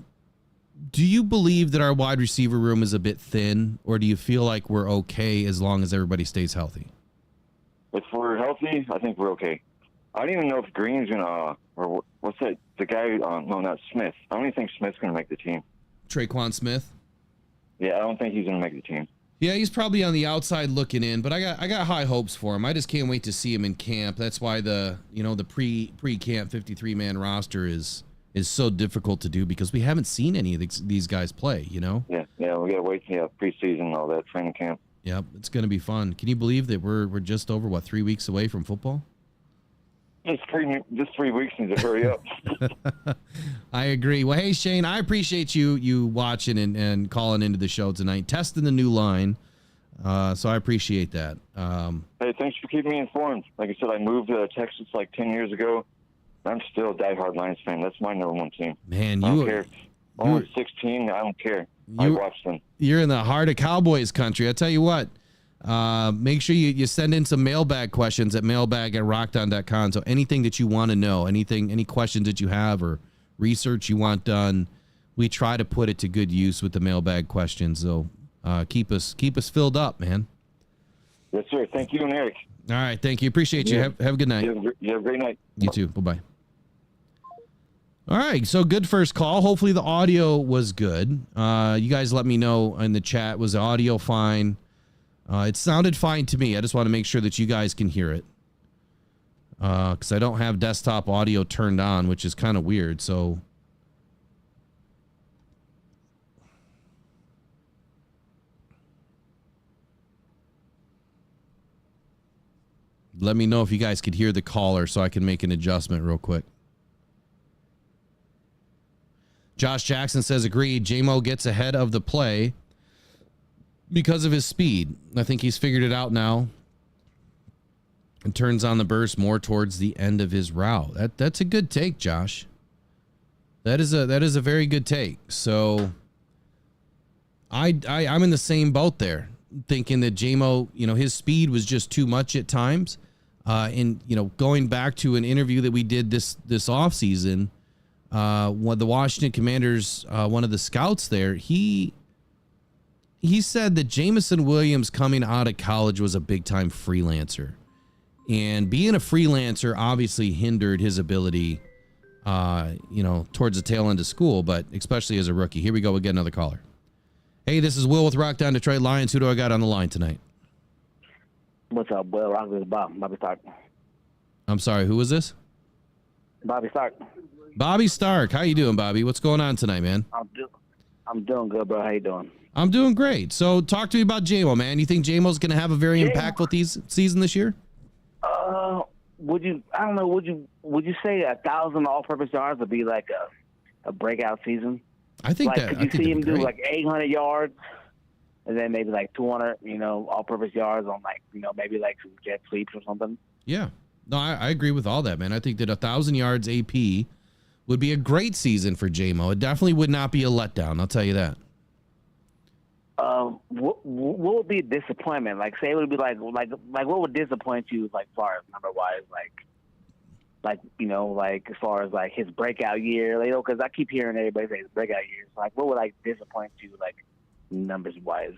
S1: you believe that our wide receiver room is a bit thin, or do you feel like we're okay as long as everybody stays healthy?
S5: If we're healthy, I think we're okay. I don't even know if Green's gonna, or what's that? The guy, no, not Smith. I don't even think Smith's gonna make the team.
S1: Traquan Smith.
S5: Yeah, I don't think he's gonna make the team.
S1: Yeah, he's probably on the outside looking in, but I got high hopes for him. I just can't wait to see him in camp. That's why the pre-camp 53-man roster is so difficult to do, because we haven't seen any of these guys play.
S5: Yeah, we gotta wait till preseason and all that, training camp.
S1: Yep, it's gonna be fun. Can you believe that we're just over 3 weeks away from football?
S5: Just 3 weeks needs to hurry up.
S1: I agree. Well, hey, Shane, I appreciate you watching and calling into the show tonight, testing the new line. So I appreciate that.
S5: Hey, thanks for keeping me informed. Like I said, I moved to Texas like 10 years ago. I'm still a diehard Lions fan. That's my number one team.
S1: Man,
S5: I don't care. Only 16, I don't care. I watch them.
S1: You're in the heart of Cowboys country. I tell you what. Make sure you send in some mailbag questions at mailbag@rockdown.com. So anything that you want to know, any questions that you have or research you want done, we try to put it to good use with the mailbag questions. So keep us filled up, man.
S5: Yes, sir. Thank you and Eric.
S1: All right. Thank you. Appreciate you. Have a good night.
S5: You have a great night.
S1: You too. Bye-bye. All right. So good first call. Hopefully the audio was good. You guys let me know in the chat. Was the audio fine? It sounded fine to me. I just want to make sure that you guys can hear it. Because I don't have desktop audio turned on, which is kind of weird. So let me know if you guys could hear the caller so I can make an adjustment real quick. Josh Jackson says, agreed. JMO gets ahead of the play because of his speed. I think he's figured it out now and turns on the burst more towards the end of his route. That's a good take, Josh. That is a very good take. So I'm in the same boat there, thinking that JMO, his speed was just too much at times. And going back to an interview that we did this offseason, when the Washington Commanders, one of the scouts there, he said that Jameson Williams coming out of college was a big-time freelancer. And being a freelancer obviously hindered his ability, towards the tail end of school, but especially as a rookie. Here we go. We'll get another caller. Hey, this is Will with Rockdown Detroit Lions. Who do I got on the line tonight?
S6: What's up, Will? I'm with Bob.
S1: I'm sorry, who was this?
S6: Bobby Stark.
S1: Bobby Stark. How you doing, Bobby? What's going on tonight, man?
S6: I'm doing good, bro. How you doing?
S1: I'm doing great. So talk to me about J-Mo, man. You think J-Mo's going to have a very impactful season this year?
S6: Would you say 1,000 all-purpose yards would be like a breakout season?
S1: I think
S6: like,
S1: that.
S6: Could you see him do like 800 yards and then maybe like 200, all-purpose yards on maybe like some jet sweeps or something?
S1: Yeah. No, I agree with all that, man. I think that 1,000 yards AP would be a great season for J-Mo. It definitely would not be a letdown. I'll tell you that.
S6: What would be a disappointment? Like, say it would be like what would disappoint you, like, as far as number-wise, like as far as like his breakout year, because I keep hearing everybody say his breakout year. So, like, what would like disappoint you, like, numbers-wise?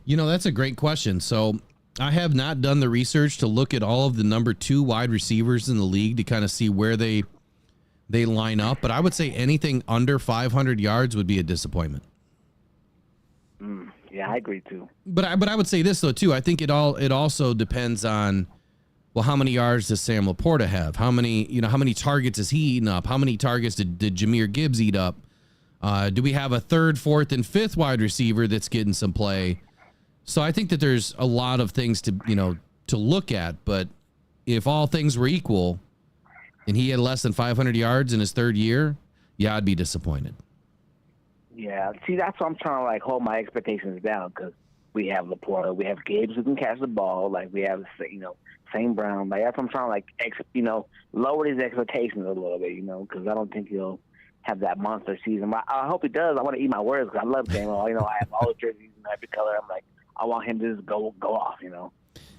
S1: That's a great question. So I have not done the research to look at all of the number 2 wide receivers in the league to kind of see where they line up, but I would say anything under 500 yards would be a disappointment.
S6: Yeah, I agree too.
S1: But I would say this though too. I think it also depends on, well, how many yards does Sam Laporta have? How many targets is he eating up? How many targets did Jahmyr Gibbs eat up? Do we have a 3rd, 4th, and 5th wide receiver that's getting some play? So I think that there's a lot of things to look at. But if all things were equal, and he had less than 500 yards in his 3rd year, yeah, I'd be disappointed.
S6: Yeah, see, that's why I'm trying to like hold my expectations down, because we have Laporta, we have Gibbs who can catch the ball, like we have St. Brown. Like, that's why I'm trying to like lower his expectations a little bit, because I don't think he'll have that monster season. But I hope he does. I want to eat my words because I love J-Mo. I have all the jerseys in every color. I'm like, I want him to just go off.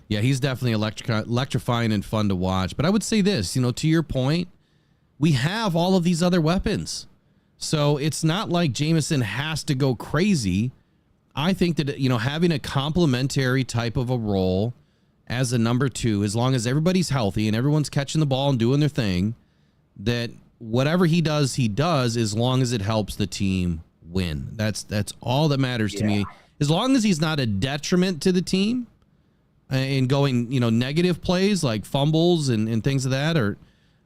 S1: Yeah, he's definitely electrifying and fun to watch. But I would say this, to your point, we have all of these other weapons. So it's not like Jameson has to go crazy. I think that, having a complementary type of a role as a number 2, as long as everybody's healthy and everyone's catching the ball and doing their thing, that whatever he does as long as it helps the team win. That's all that matters to me. As long as he's not a detriment to the team and going, negative plays like fumbles and things of that, or,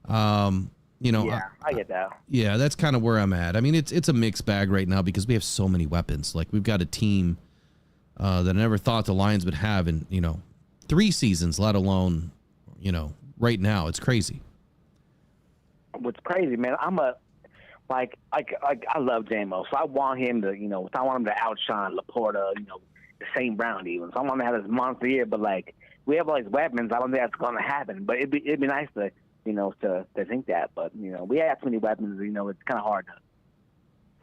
S6: I get that.
S1: Yeah, that's kind of where I'm at. I mean, it's a mixed bag right now because we have so many weapons. Like, we've got a team that I never thought the Lions would have in, 3 seasons, let alone, right now. It's crazy.
S6: What's crazy, man, I love J-Mo, so I want him to, I want him to outshine Laporta, St. Brown even. So I want him to have this monster year, but like, we have all these weapons. I don't think that's going to happen, but it'd be nice to, to think that. But, we have too many weapons, it's kind of hard to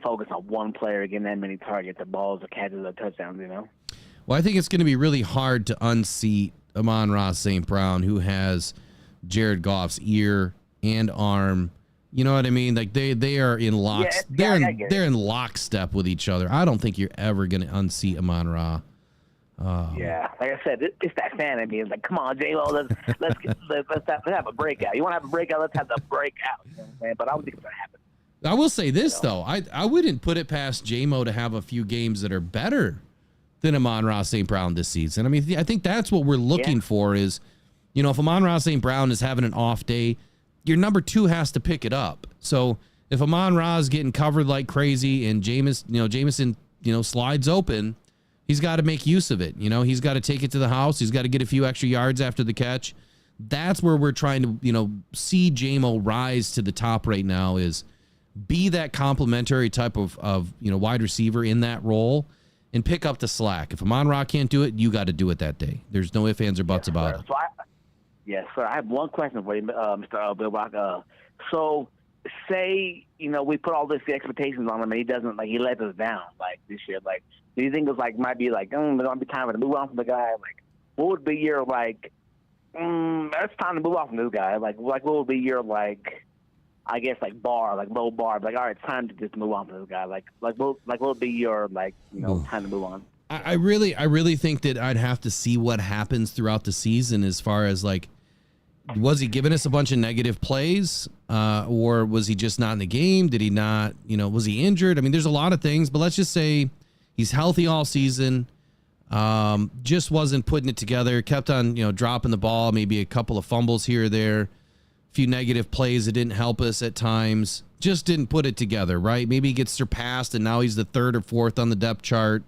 S6: focus on one player getting that many targets or balls or catches or touchdowns,
S1: Well, I think it's going to be really hard to unseat Amon-Ra St. Brown, who has Jared Goff's ear and arm. You know what I mean? Like, they are in they're in lockstep with each other. I don't think you're ever going to unseat Amon-Ra.
S6: Yeah, like I said, it's that fan in me. It's like, come on, J-Lo, let's have a breakout. You want to have a breakout? Let's have the breakout. You know what I'm saying? But I don't think it's going to happen.
S1: I will say this, though. I wouldn't put it past J-Mo to have a few games that are better than Amon-Ra St. Brown this season. I mean, I think that's what we're looking for is, if Amon-Ra St. Brown is having an off day, your number 2 has to pick it up. So if Amon-Ra is getting covered like crazy and Jameson, slides open, he's got to make use of it. He's got to take it to the house. He's got to get a few extra yards after the catch. That's where we're trying to, see J-Mo rise to the top right now, is be that complementary type of wide receiver in that role and pick up the slack. If Amon-Ra can't do it, you got to do it that day. There's no ifs, ands, or buts about it.
S6: Yes, sir. I have one question for you, Mr. Bill Rock. So, say, we put all this expectations on him and he doesn't, he lets us down, this year. Do you think it's, might be there's going to be time to move on from the guy? What would be your, it's time to move on from this guy? What would be your, I guess, bar, low bar? All right, it's time to just move on from this guy. What would be your, time to move on?
S1: I really think that I'd have to see what happens throughout the season as far as was he giving us a bunch of negative plays, or was he just not in the game? Did he not, was he injured? I mean, there's a lot of things, but let's just say he's healthy all season. Just wasn't putting it together. Kept on, dropping the ball, maybe a couple of fumbles here or there, a few negative plays that didn't help us at times. Just didn't put it together, right? Maybe he gets surpassed and now he's the third or fourth on the depth chart.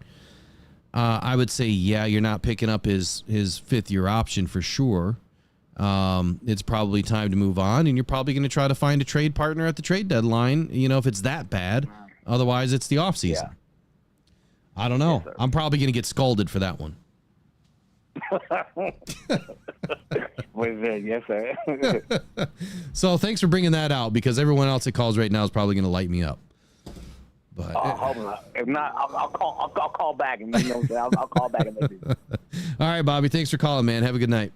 S1: I would say, yeah, you're not picking up his fifth-year option for sure. It's probably time to move on, and you're probably going to try to find a trade partner at the trade deadline, if it's that bad. Otherwise, it's the offseason. Yeah. I don't know. Yes, I'm probably going to get scolded for that one.
S6: Yes, sir.
S1: So thanks for bringing that out, because everyone else that calls right now is probably going to light me up. But
S6: if not, I'll call back, and I'll call back and let you.
S1: All right, Bobby. Thanks for calling, man. Have a good night.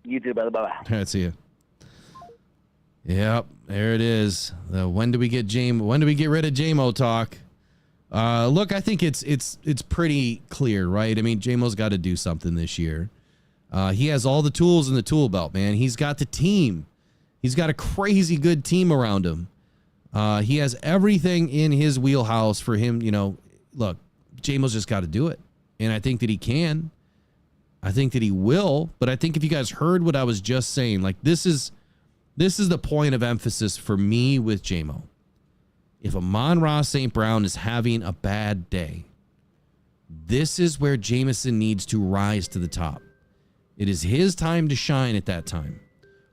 S6: You too, brother. Bye-bye.
S1: All right, see you. Yep, there it is. When do we get rid of JMO talk? Look, I think it's pretty clear, right? I mean, JMO's got to do something this year. He has all the tools in the tool belt, man. He's got the team. He's got a crazy good team around him. He has everything in his wheelhouse for him. Look, JMO's just got to do it. And I think that he can. I think that he will. But I think if you guys heard what I was just saying, like this is the point of emphasis for me with JMO. If Amon-Ra St. Brown is having a bad day, this is where Jameson needs to rise to the top. It is his time to shine at that time.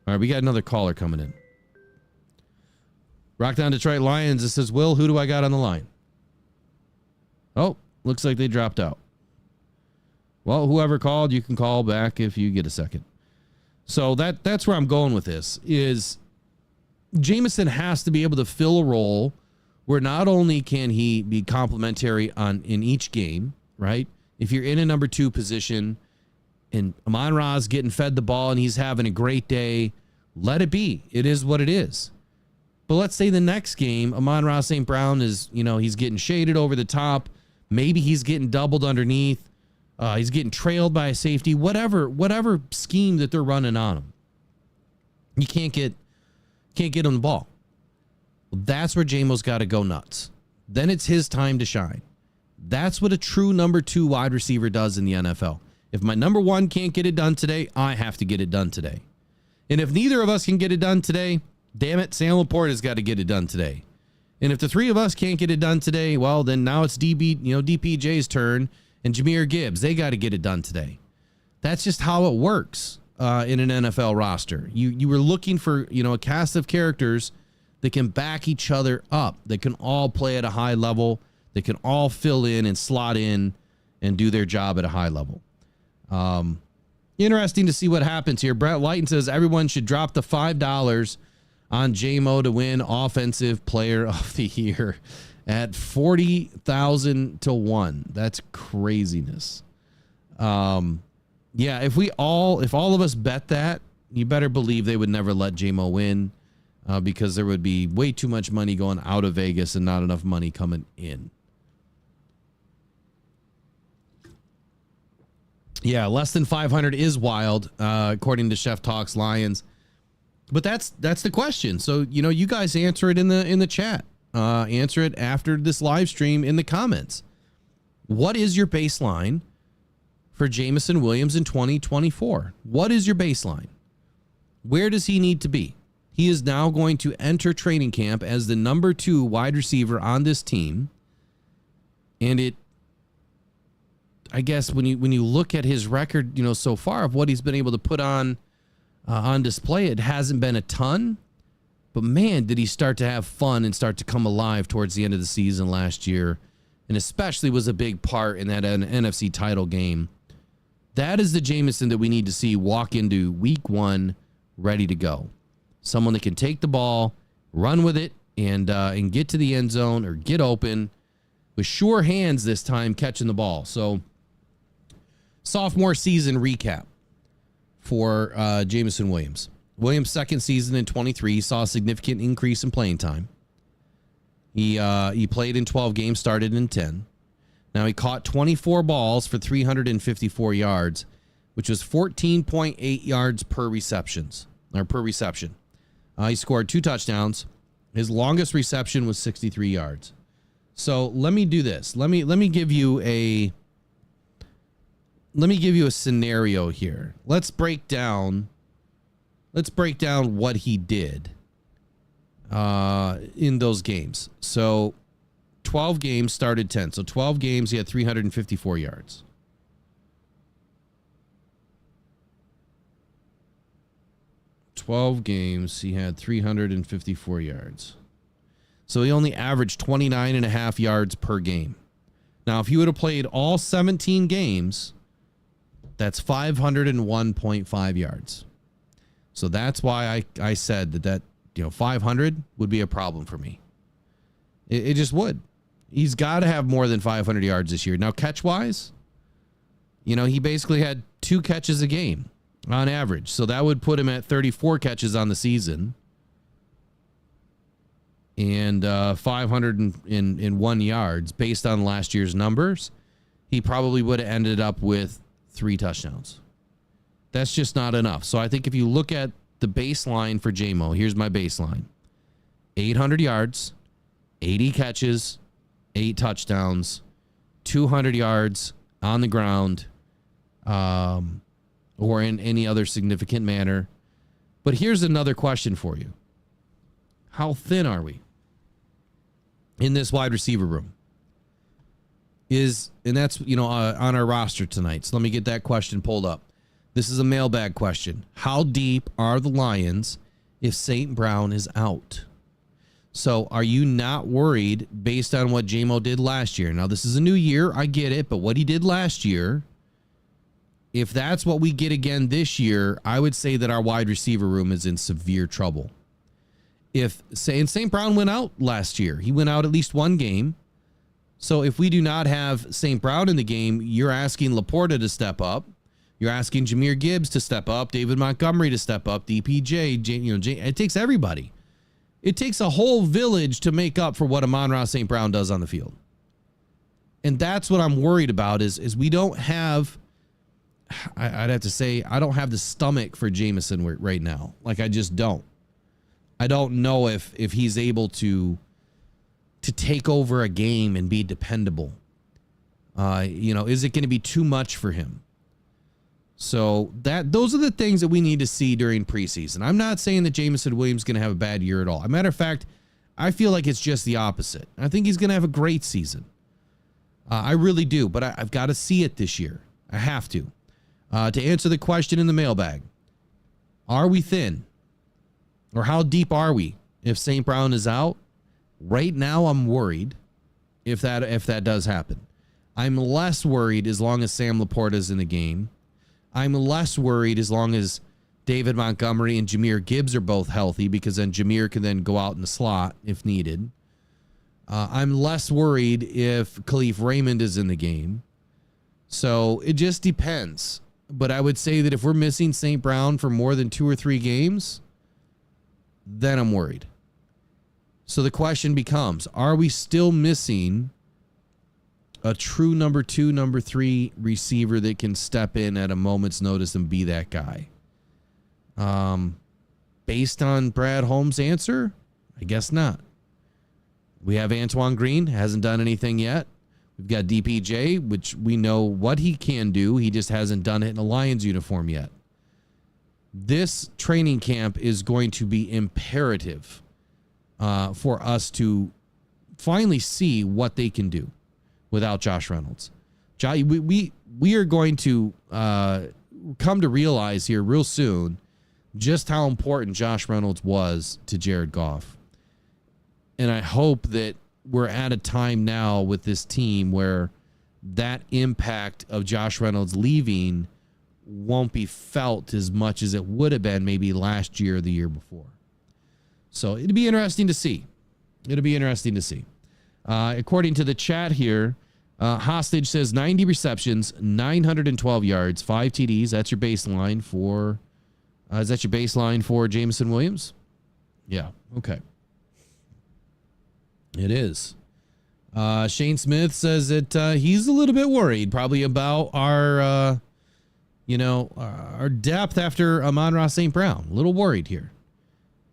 S1: All right, we got another caller coming in. Rockdown Detroit Lions. It says, Will, who do I got on the line? Oh, looks like they dropped out. Well, whoever called, you can call back if you get a second. So that's where I'm going with this, is Jameson has to be able to fill a role where not only can he be complimentary in each game, right? If you're in a number 2 position and Amon-Ra's getting fed the ball and he's having a great day, let it be. It is what it is. But let's say the next game, Amon-Ra St. Brown is, he's getting shaded over the top. Maybe he's getting doubled underneath. He's getting trailed by a safety. Whatever scheme that they're running on him, you can't get him the ball. Well, that's where JMO's got to go nuts. Then it's his time to shine. That's what a true number 2 wide receiver does in the NFL. If my number 1 can't get it done today, I have to get it done today. And if neither of us can get it done today, damn it, Sam Laporte has got to get it done today. And if the 3 of us can't get it done today, well, then now it's DPJ's turn and Jahmyr Gibbs. They got to get it done today. That's just how it works in an NFL roster. You were looking for, a cast of characters that can back each other up, that can all play at a high level, that can all fill in and slot in and do their job at a high level. Interesting to see what happens here. Brett Lighton says everyone should drop the $5 on JMO to win Offensive Player of the Year at 40,000 to 1. That's craziness. Yeah, if all of us bet that, you better believe they would never let JMO win, because there would be way too much money going out of Vegas and not enough money coming in. Yeah, less than 500 is wild, according to Chef Talks Lions. But that's the question. So, you guys answer it in the chat. Answer it after this live stream in the comments. What is your baseline for Jameson Williams in 2024? What is your baseline? Where does he need to be? He is now going to enter training camp as the number 2 wide receiver on this team. And I guess when you look at his record, so far of what he's been able to put on display, it hasn't been a ton, but man, did he start to have fun and start to come alive towards the end of the season last year, and especially was a big part in that NFC title game. That is the Jameson that we need to see walk into week 1 ready to go. Someone that can take the ball, run with it, and get to the end zone or get open with sure hands this time catching the ball. So, sophomore season recap for Jameson Williams. Williams' second season in 23 saw a significant increase in playing time. He played in 12 games, started in 10. Now he caught 24 balls for 354 yards, which was 14.8 yards per reception. He scored 2 touchdowns. His longest reception was 63 yards. So let me do this. Let me give you let me give you a scenario here. Let's break down what he did in those games. So 12 games, started 10. So 12 games, he had 354 yards. Games, he had 354 yards. So he only averaged 29.5 yards per game. Now, if he would have played all 17 games, that's 501.5 yards. So that's why I said that 500 would be a problem for me. It just would. He's got to have more than 500 yards this year. Now, catch-wise, he basically had 2 catches a game on average. So that would put him at 34 catches on the season. And 501 yards based on last year's numbers. He probably would have ended up with 3 touchdowns. That's just not enough. So I think if you look at the baseline for J-Mo, here's my baseline. 800 yards, 80 catches, 8 touchdowns, 200 yards on the ground, or in any other significant manner. But here's another question for you. How thin are we in this wide receiver room? And that's, on our roster tonight. So let me get that question pulled up. This is a mailbag question. How deep are the Lions if St. Brown is out? So are you not worried based on what J-Mo did last year? Now, this is a new year. I get it. But what he did last year, if that's what we get again this year, I would say that our wide receiver room is in severe trouble. And St. Brown went out last year. He went out at least one game. So if we do not have St. Brown in the game, you're asking Laporta to step up. You're asking Jahmyr Gibbs to step up, David Montgomery to step up, DPJ, it takes everybody. It takes a whole village to make up for what Amon-Ra St. Brown does on the field. And that's what I'm worried about is we don't have, I'd have to say, I don't have the stomach for Jameson right now. Like, I just don't. I don't know if he's able to take over a game and be dependable. Is it going to be too much for him? So those are the things that we need to see during preseason. I'm not saying that Jameson Williams is going to have a bad year at all. As a matter of fact, I feel like it's just the opposite. I think he's going to have a great season. I really do, but I've got to see it this year. I have to. To answer the question in the mailbag, are we thin? Or how deep are we if St. Brown is out? Right now, I'm worried if that does happen. I'm less worried as long as Sam Laporta is in the game. I'm less worried as long as David Montgomery and Jahmyr Gibbs are both healthy, because then Jahmyr can then go out in the slot if needed. I'm less worried if Khalif Raymond is in the game. So it just depends. But I would say that if we're missing St. Brown for more than 2 or 3 games, then I'm worried. So the question becomes, are we still missing a true number 2, number 3 receiver that can step in at a moment's notice and be that guy? Based on Brad Holmes' answer, I guess not. We have Antoine Green, hasn't done anything yet. We've got DPJ, which we know what he can do. He just hasn't done it in a Lions uniform yet. This training camp is going to be imperative for us to finally see what they can do without Josh Reynolds. We are going to come to realize here real soon just how important Josh Reynolds was to Jared Goff. And I hope that we're at a time now with this team where that impact of Josh Reynolds leaving won't be felt as much as it would have been maybe last year or the year before. So it'd be interesting to see. According to the chat here, Hostage says 90 receptions, 912 yards, 5 TDs. That's your baseline for, is that your baseline for Jameson Williams? Yeah. Okay. It is. Shane Smith says that he's a little bit worried probably about our depth after Amon-Ra St. Brown. A little worried here.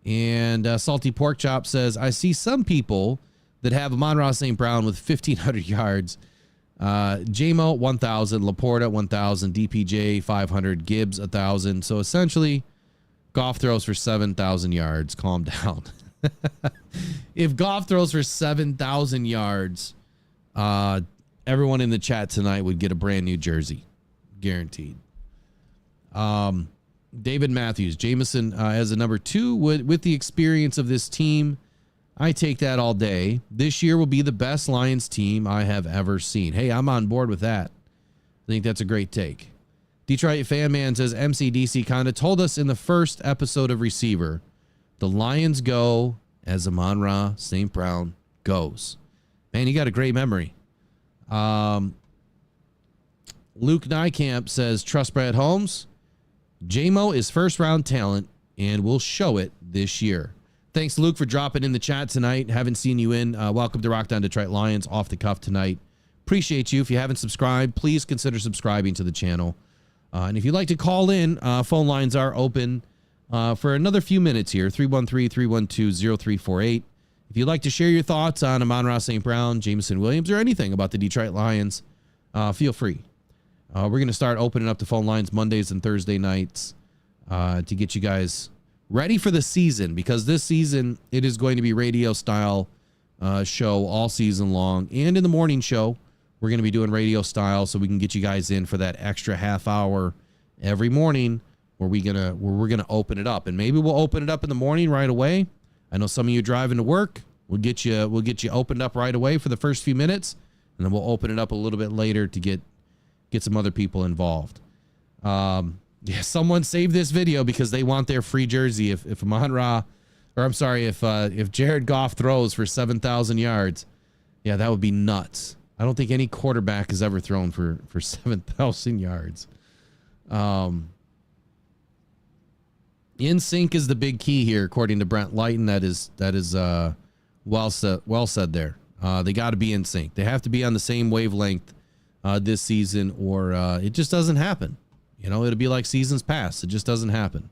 S1: And Salty Pork Chop says, I see some people that have Amon-Ra St. Brown with 1,500 yards JMO 1,000, Laporta 1,000, DPJ 500, Gibbs 1,000. So essentially, Goff throws for 7,000 yards. Calm down. If Goff throws for 7,000 yards, everyone in the chat tonight would get a brand new jersey, guaranteed. David Matthews, Jameson as a number 2 with the experience of this team. I take that all day. This year will be the best Lions team I have ever seen. Hey, I'm on board with that. I think that's a great take. Detroit Fan Man says MCDC kind of told us in the first episode of Receiver, the Lions go as Amon-Ra St. Brown goes. Man, you got a great memory. Luke Nykamp says trust Brad Holmes. JMO is first round talent and will show it this year. Thanks, Luke, for dropping in the chat tonight. Haven't seen you in. Welcome to Rock Down Detroit Lions off the cuff tonight. Appreciate you. If you haven't subscribed, please consider subscribing to the channel. And if you'd like to call in, phone lines are open for another few minutes here. 313-312-0348. If you'd like to share your thoughts on Amon-Ra St. Brown, Jameson Williams, or anything about the Detroit Lions, feel free. We're going to start opening up the phone lines Mondays and Thursday nights to get you guys ready for the season, because this season it is going to be radio style show all season long, and in the morning show we're going to be doing radio style so we can get you guys in for that extra half hour every morning where we're gonna open it up. And maybe we'll open it up in the morning right away. I know some of you driving to work. We'll get you opened up right away for the first few minutes, and then we'll open it up a little bit later to get some other people involved. Yeah, someone save this video because they want their free jersey if Amon-Ra, or I'm sorry, if Jared Goff throws for 7,000 yards. Yeah, that would be nuts. I don't think any quarterback has ever thrown for 7,000 yards. In sync is the big key here, according to Brent Lighton. That is well said there. They got to be in sync. They have to be on the same wavelength this season, or it just doesn't happen. You know, it'll be like seasons past. It just doesn't happen.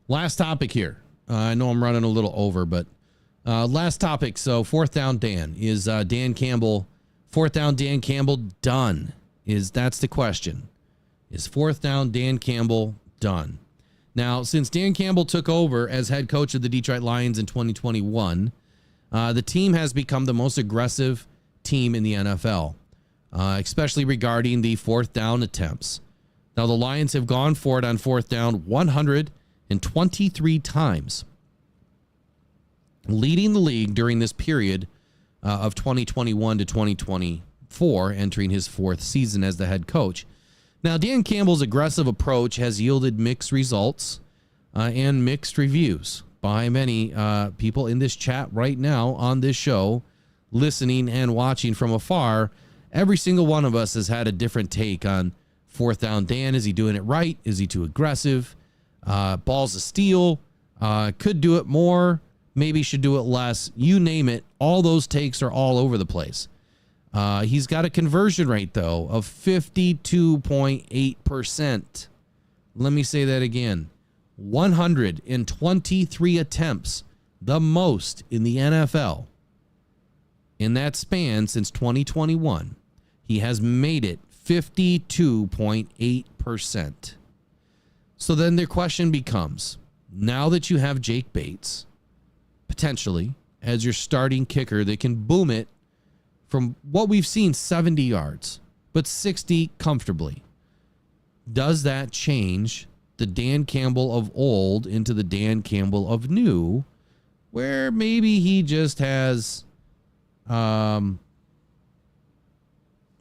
S1: Last topic here. I know I'm running a little over, but last topic. So fourth down Dan. Is Dan Campbell, fourth down Dan Campbell done? That's the question. Is fourth down Dan Campbell done? Now, since Dan Campbell took over as head coach of the Detroit Lions in 2021, the team has become the most aggressive team in the NFL, especially regarding the fourth down attempts. Now, the Lions have gone for it on fourth down 123 times, leading the league during this period of 2021 to 2024, entering his fourth season as the head coach. Now, Dan Campbell's aggressive approach has yielded mixed results and mixed reviews by many people in this chat right now on this show, listening and watching from afar. Every single one of us has had a different take on fourth down Dan. Is he doing it right? Is he too aggressive? Balls of steel. Could do it more. Maybe should do it less. You name it. All those takes are all over the place. He's got a conversion rate, though, of 52.8%. Let me say that again. 123 attempts, the most in the NFL. In that span since 2021, he has made it 52.8%. So then the question becomes, now that you have Jake Bates, potentially, as your starting kicker that can boom it from what we've seen, 70 yards, but 60 comfortably, does that change the Dan Campbell of old into the Dan Campbell of new, where maybe he just has... hold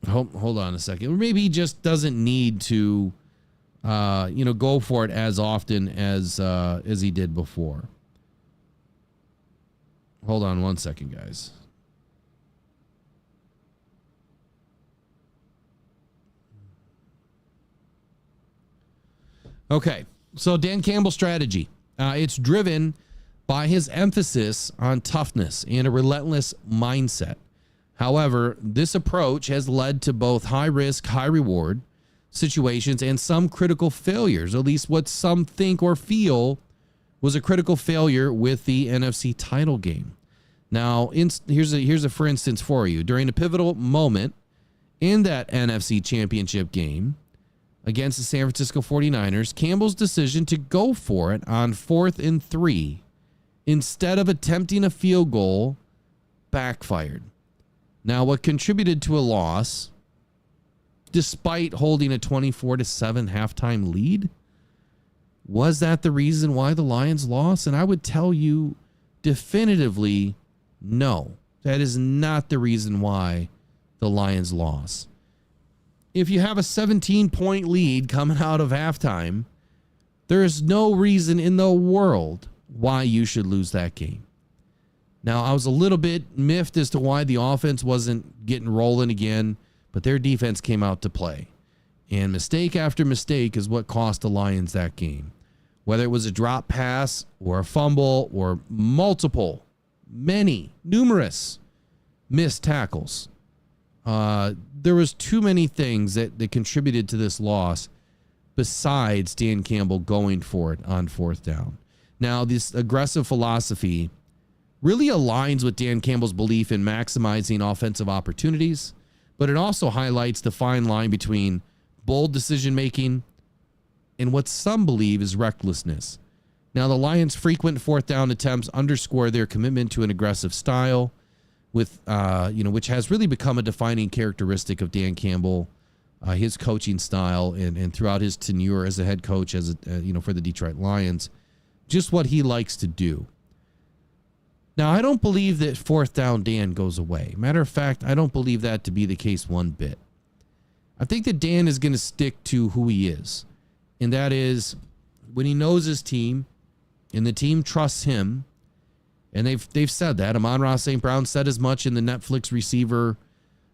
S1: on a second. Maybe he just doesn't need to, go for it as often as he did before. Hold on one second, guys. Okay, so Dan Campbell's strategy. It's driven by his emphasis on toughness and a relentless mindset. However, this approach has led to both high risk, high reward situations and some critical failures, at least what some think or feel was a critical failure with the NFC title game. Now, here's a for instance for you. During a pivotal moment in that NFC Championship game against the San Francisco 49ers, Campbell's decision to go for it on 4th and 3 instead of attempting a field goal backfired. Now, what contributed to a loss, despite holding a 24-7 halftime lead, was that the reason why the Lions lost? And I would tell you definitively, no, that is not the reason why the Lions lost. If you have a 17-point lead coming out of halftime, there is no reason in the world why you should lose that game. Now, I was a little bit miffed as to why the offense wasn't getting rolling again, but their defense came out to play. And mistake after mistake is what cost the Lions that game. Whether it was a drop pass or a fumble or numerous missed tackles. There was too many things that contributed to this loss besides Dan Campbell going for it on 4th down. Now, this aggressive philosophy really aligns with Dan Campbell's belief in maximizing offensive opportunities, but it also highlights the fine line between bold decision-making and what some believe is recklessness. Now, the Lions' frequent 4th down attempts underscore their commitment to an aggressive style, with which has really become a defining characteristic of Dan Campbell, his coaching style, and throughout his tenure as a head coach for the Detroit Lions, just what he likes to do. Now, I don't believe that 4th down Dan goes away. Matter of fact, I don't believe that to be the case one bit. I think that Dan is going to stick to who he is, and that is when he knows his team and the team trusts him. And they've said that. Amon-Ra St. Brown said as much in the Netflix Receiver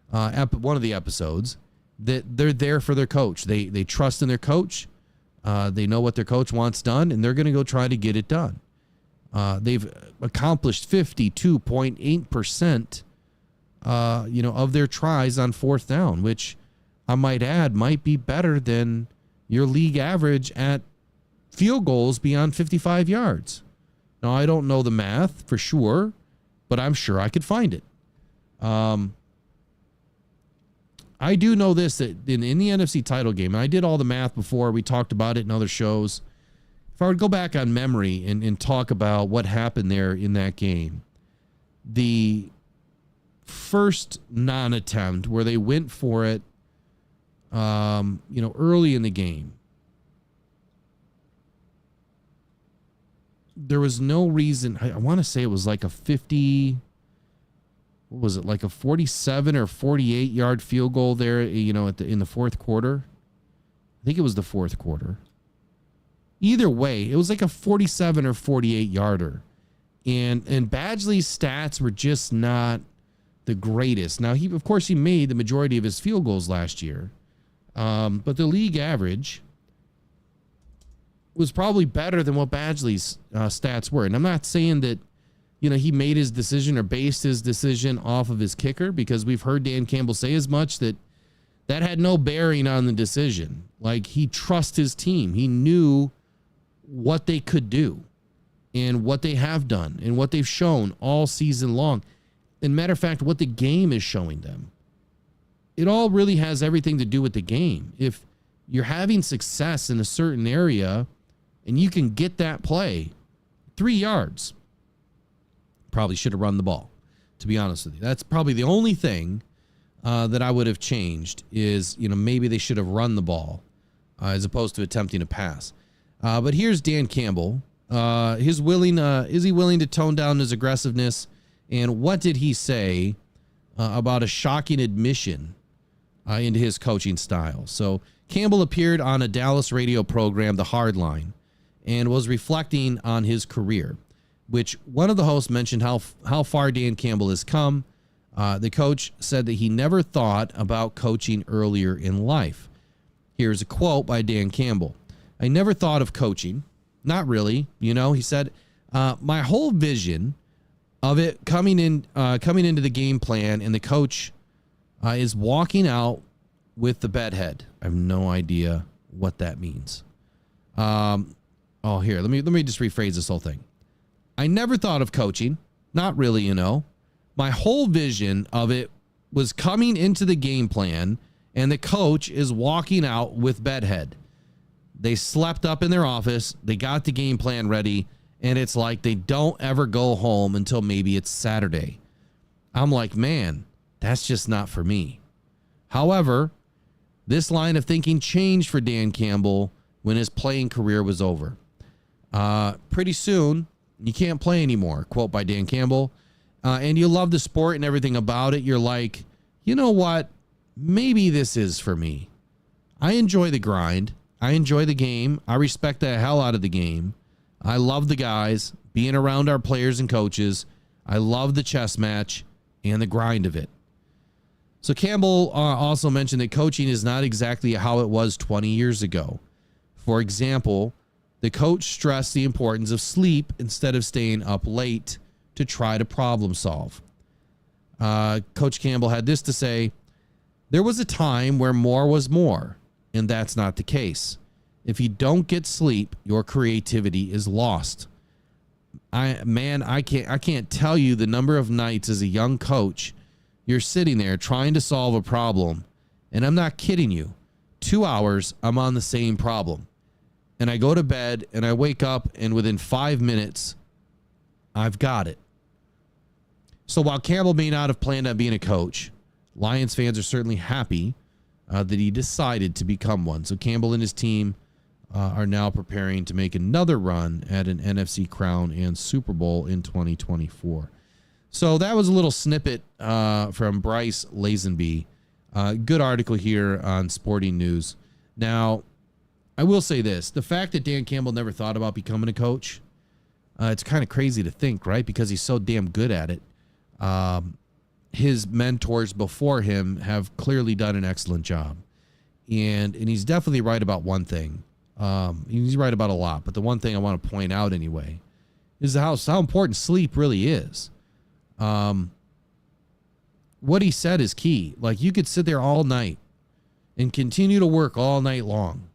S1: one of the episodes, that they're there for their coach. They trust in their coach. They know what their coach wants done, and they're going to go try to get it done. They've accomplished 52.8% of their tries on 4th down, which I might add might be better than your league average at field goals beyond 55 yards. Now, I don't know the math for sure, but I'm sure I could find it. I do know this, that in the NFC title game, and I did all the math before, we talked about it in other shows. If I would go back on memory and talk about what happened there in that game, the first non-attempt where they went for it, early in the game, there was no reason. I want to say it was like a 50, what was it, like a 47 or 48 yard field goal there, in the 4th quarter. I think it was the 4th quarter. Either way, it was like a 47 or 48 yarder. And Badgley's stats were just not the greatest. Now, he made the majority of his field goals last year. But the league average was probably better than what Badgley's stats were. And I'm not saying that, he made his decision or based his decision off of his kicker, because we've heard Dan Campbell say as much that had no bearing on the decision. Like, he trusts his team. He knew what they could do and what they have done and what they've shown all season long. And matter of fact, what the game is showing them. It all really has everything to do with the game. If you're having success in a certain area and you can get that play 3 yards, probably should have run the ball, to be honest with you. That's probably the only thing that I would have changed is, maybe they should have run the ball as opposed to attempting a pass. But here's Dan Campbell. Is he willing to tone down his aggressiveness? And what did he say about a shocking admission into his coaching style? So Campbell appeared on a Dallas radio program, The Hardline, and was reflecting on his career, which one of the hosts mentioned how far Dan Campbell has come. The coach said that he never thought about coaching earlier in life. Here's a quote by Dan Campbell. "I never thought of coaching. Not really. He said, my whole vision of it coming into the game plan, and the coach is walking out with the bedhead." I have no idea what that means. Let me just rephrase this whole thing. "I never thought of coaching. Not really, you know. My whole vision of it was coming into the game plan, and the coach is walking out with bedhead. They slept up in their office. They got the game plan ready, and it's like they don't ever go home until maybe it's Saturday. I'm like, man, that's just not for me. However, this line of thinking changed for Dan Campbell when his playing career was over. Pretty soon, you can't play anymore, quote by Dan Campbell. And you love the sport and everything about it. You're like, you know what? Maybe this is for me. I enjoy the grind. I enjoy the game. I respect the hell out of the game. I love the guys, being around our players and coaches. I love the chess match and the grind of it. So Campbell also mentioned that coaching is not exactly how it was 20 years ago. For example, the coach stressed the importance of sleep instead of staying up late to try to problem solve. Coach Campbell had this to say: there was a time where more was more, and that's not the case. If you don't get sleep, your creativity is lost. I can't tell you the number of nights as a young coach you're sitting there trying to solve a problem, and I'm not kidding you. 2 hours, I'm on the same problem. And I go to bed and I wake up, and within 5 minutes, I've got it. So while Campbell may not have planned on being a coach, Lions fans are certainly happy that he decided to become one. So Campbell and his team are now preparing to make another run at an NFC crown and Super Bowl in 2024. So that was a little snippet from Bryce Lazenby. Good article here on Sporting News. Now, I will say this. The fact that Dan Campbell never thought about becoming a coach, it's kind of crazy to think, right? Because he's so damn good at it. His mentors before him have clearly done an excellent job. And he's definitely right about one thing. He's right about a lot, but the one thing I want to point out anyway is how important sleep really is. What he said is key. Like, you could sit there all night and continue to work all night long,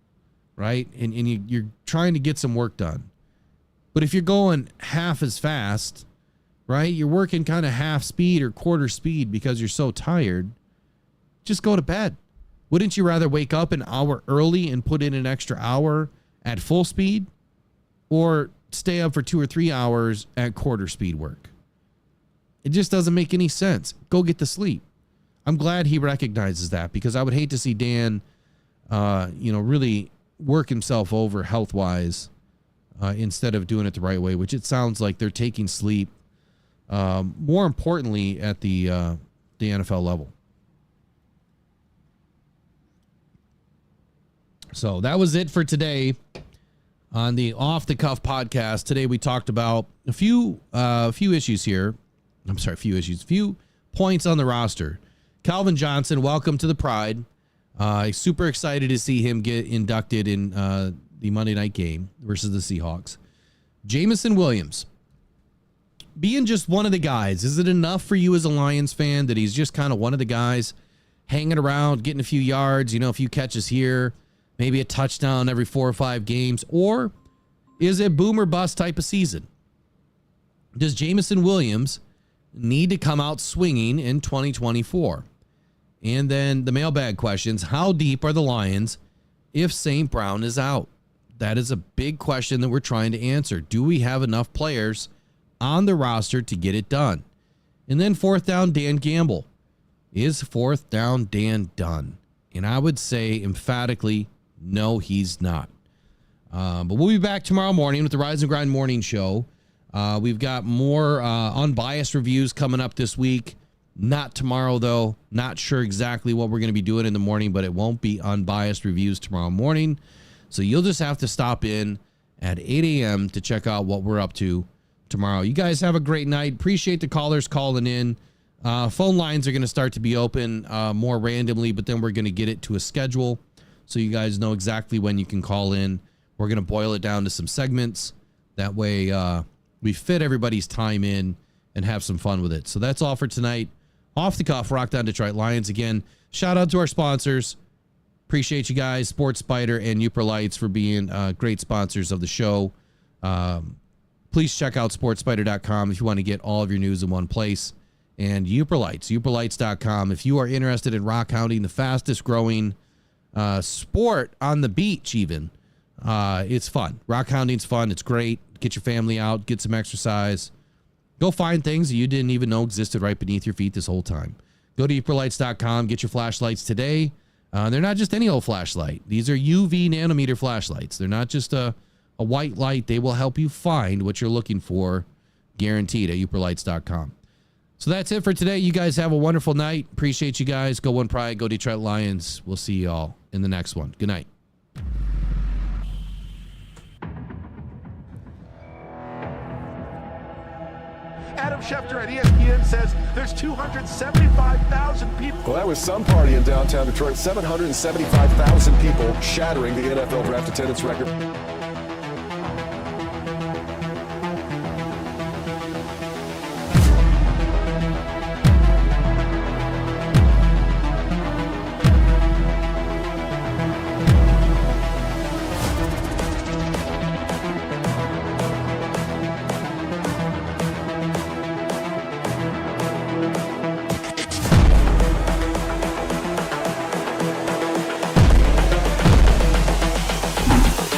S1: right? And you're trying to get some work done. But if you're going half as fast, right, you're working kind of half speed or quarter speed because you're so tired, just go to bed. Wouldn't you rather wake up an hour early and put in an extra hour at full speed, or stay up for 2 or 3 hours at quarter speed work? It just doesn't make any sense. Go get the sleep. I'm glad he recognizes that, because I would hate to see Dan, really work himself over health-wise instead of doing it the right way, which it sounds like they're taking sleep more importantly at the NFL level. So that was it for today on the Off the Cuff podcast. Today we talked about a few issues here. A few points on the roster. Calvin Johnson, welcome to the Pride. Super excited to see him get inducted in the Monday night game versus the Seahawks. Jameson Williams, being just one of the guys, is it enough for you as a Lions fan that he's just kind of one of the guys hanging around, getting a few yards, a few catches here, maybe a touchdown every 4 or 5 games? Or is it boom or bust type of season? Does Jameson Williams need to come out swinging in 2024? And then the mailbag questions: how deep are the Lions if St. Brown is out? That is a big question that we're trying to answer. Do we have enough players on the roster to get it done? And then fourth down, Dan Campbell. Is fourth down Dan done? And I would say emphatically, no, he's not. But we'll be back tomorrow morning with the Rise and Grind Morning Show. We've got more unbiased reviews coming up this week. Not tomorrow, though. Not sure exactly what we're going to be doing in the morning, but it won't be unbiased reviews tomorrow morning. So you'll just have to stop in at 8 a.m. to check out what we're up to tomorrow. You guys have a great night. Appreciate the callers calling in. Phone lines are going to start to be open more randomly, but then we're going to get it to a schedule so you guys know exactly when you can call in. We're going to boil it down to some segments. That way we fit everybody's time in and have some fun with it. So that's all for tonight. Off the Cuff, Rock Down Detroit Lions. Again, shout out to our sponsors. Appreciate you guys, Sports Spider and Uper Lights, for being great sponsors of the show. please check out sportspider.com if you want to get all of your news in one place. And uperlights.com if you are interested in rock hounding, the fastest growing sport on the beach even. It's fun. Rock hounding's fun. It's great. Get your family out, get some exercise. Go find things that you didn't even know existed right beneath your feet this whole time. Go to uperlights.com, get your flashlights today. They're not just any old flashlight. These are UV nanometer flashlights. They're not just a white light. They will help you find what you're looking for, guaranteed, at uperlights.com. So that's it for today. You guys have a wonderful night. Appreciate you guys. Go One Pride. Go Detroit Lions. We'll see you all in the next one. Good night.
S2: Adam Schefter at ESPN says there's 275,000 people.
S3: Well, that was some party in downtown Detroit. 775,000 people, shattering the NFL draft attendance record.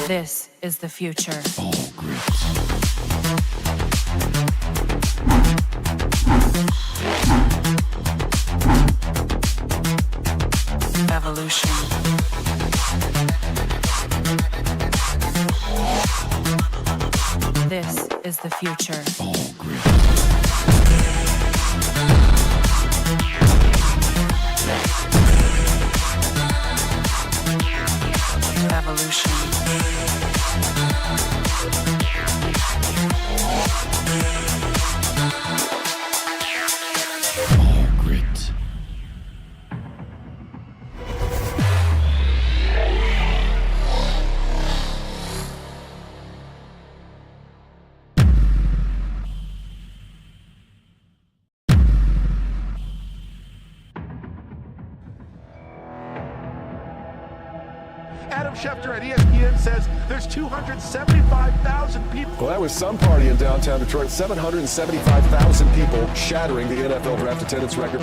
S4: This is the future. Evolution. This is the future. Evolution.
S1: Grit.
S2: Adam Schefter at ESPN says there's 275,000 people.
S3: Well, that was some party in downtown Detroit. 775,000 people, shattering the NFL draft attendance record.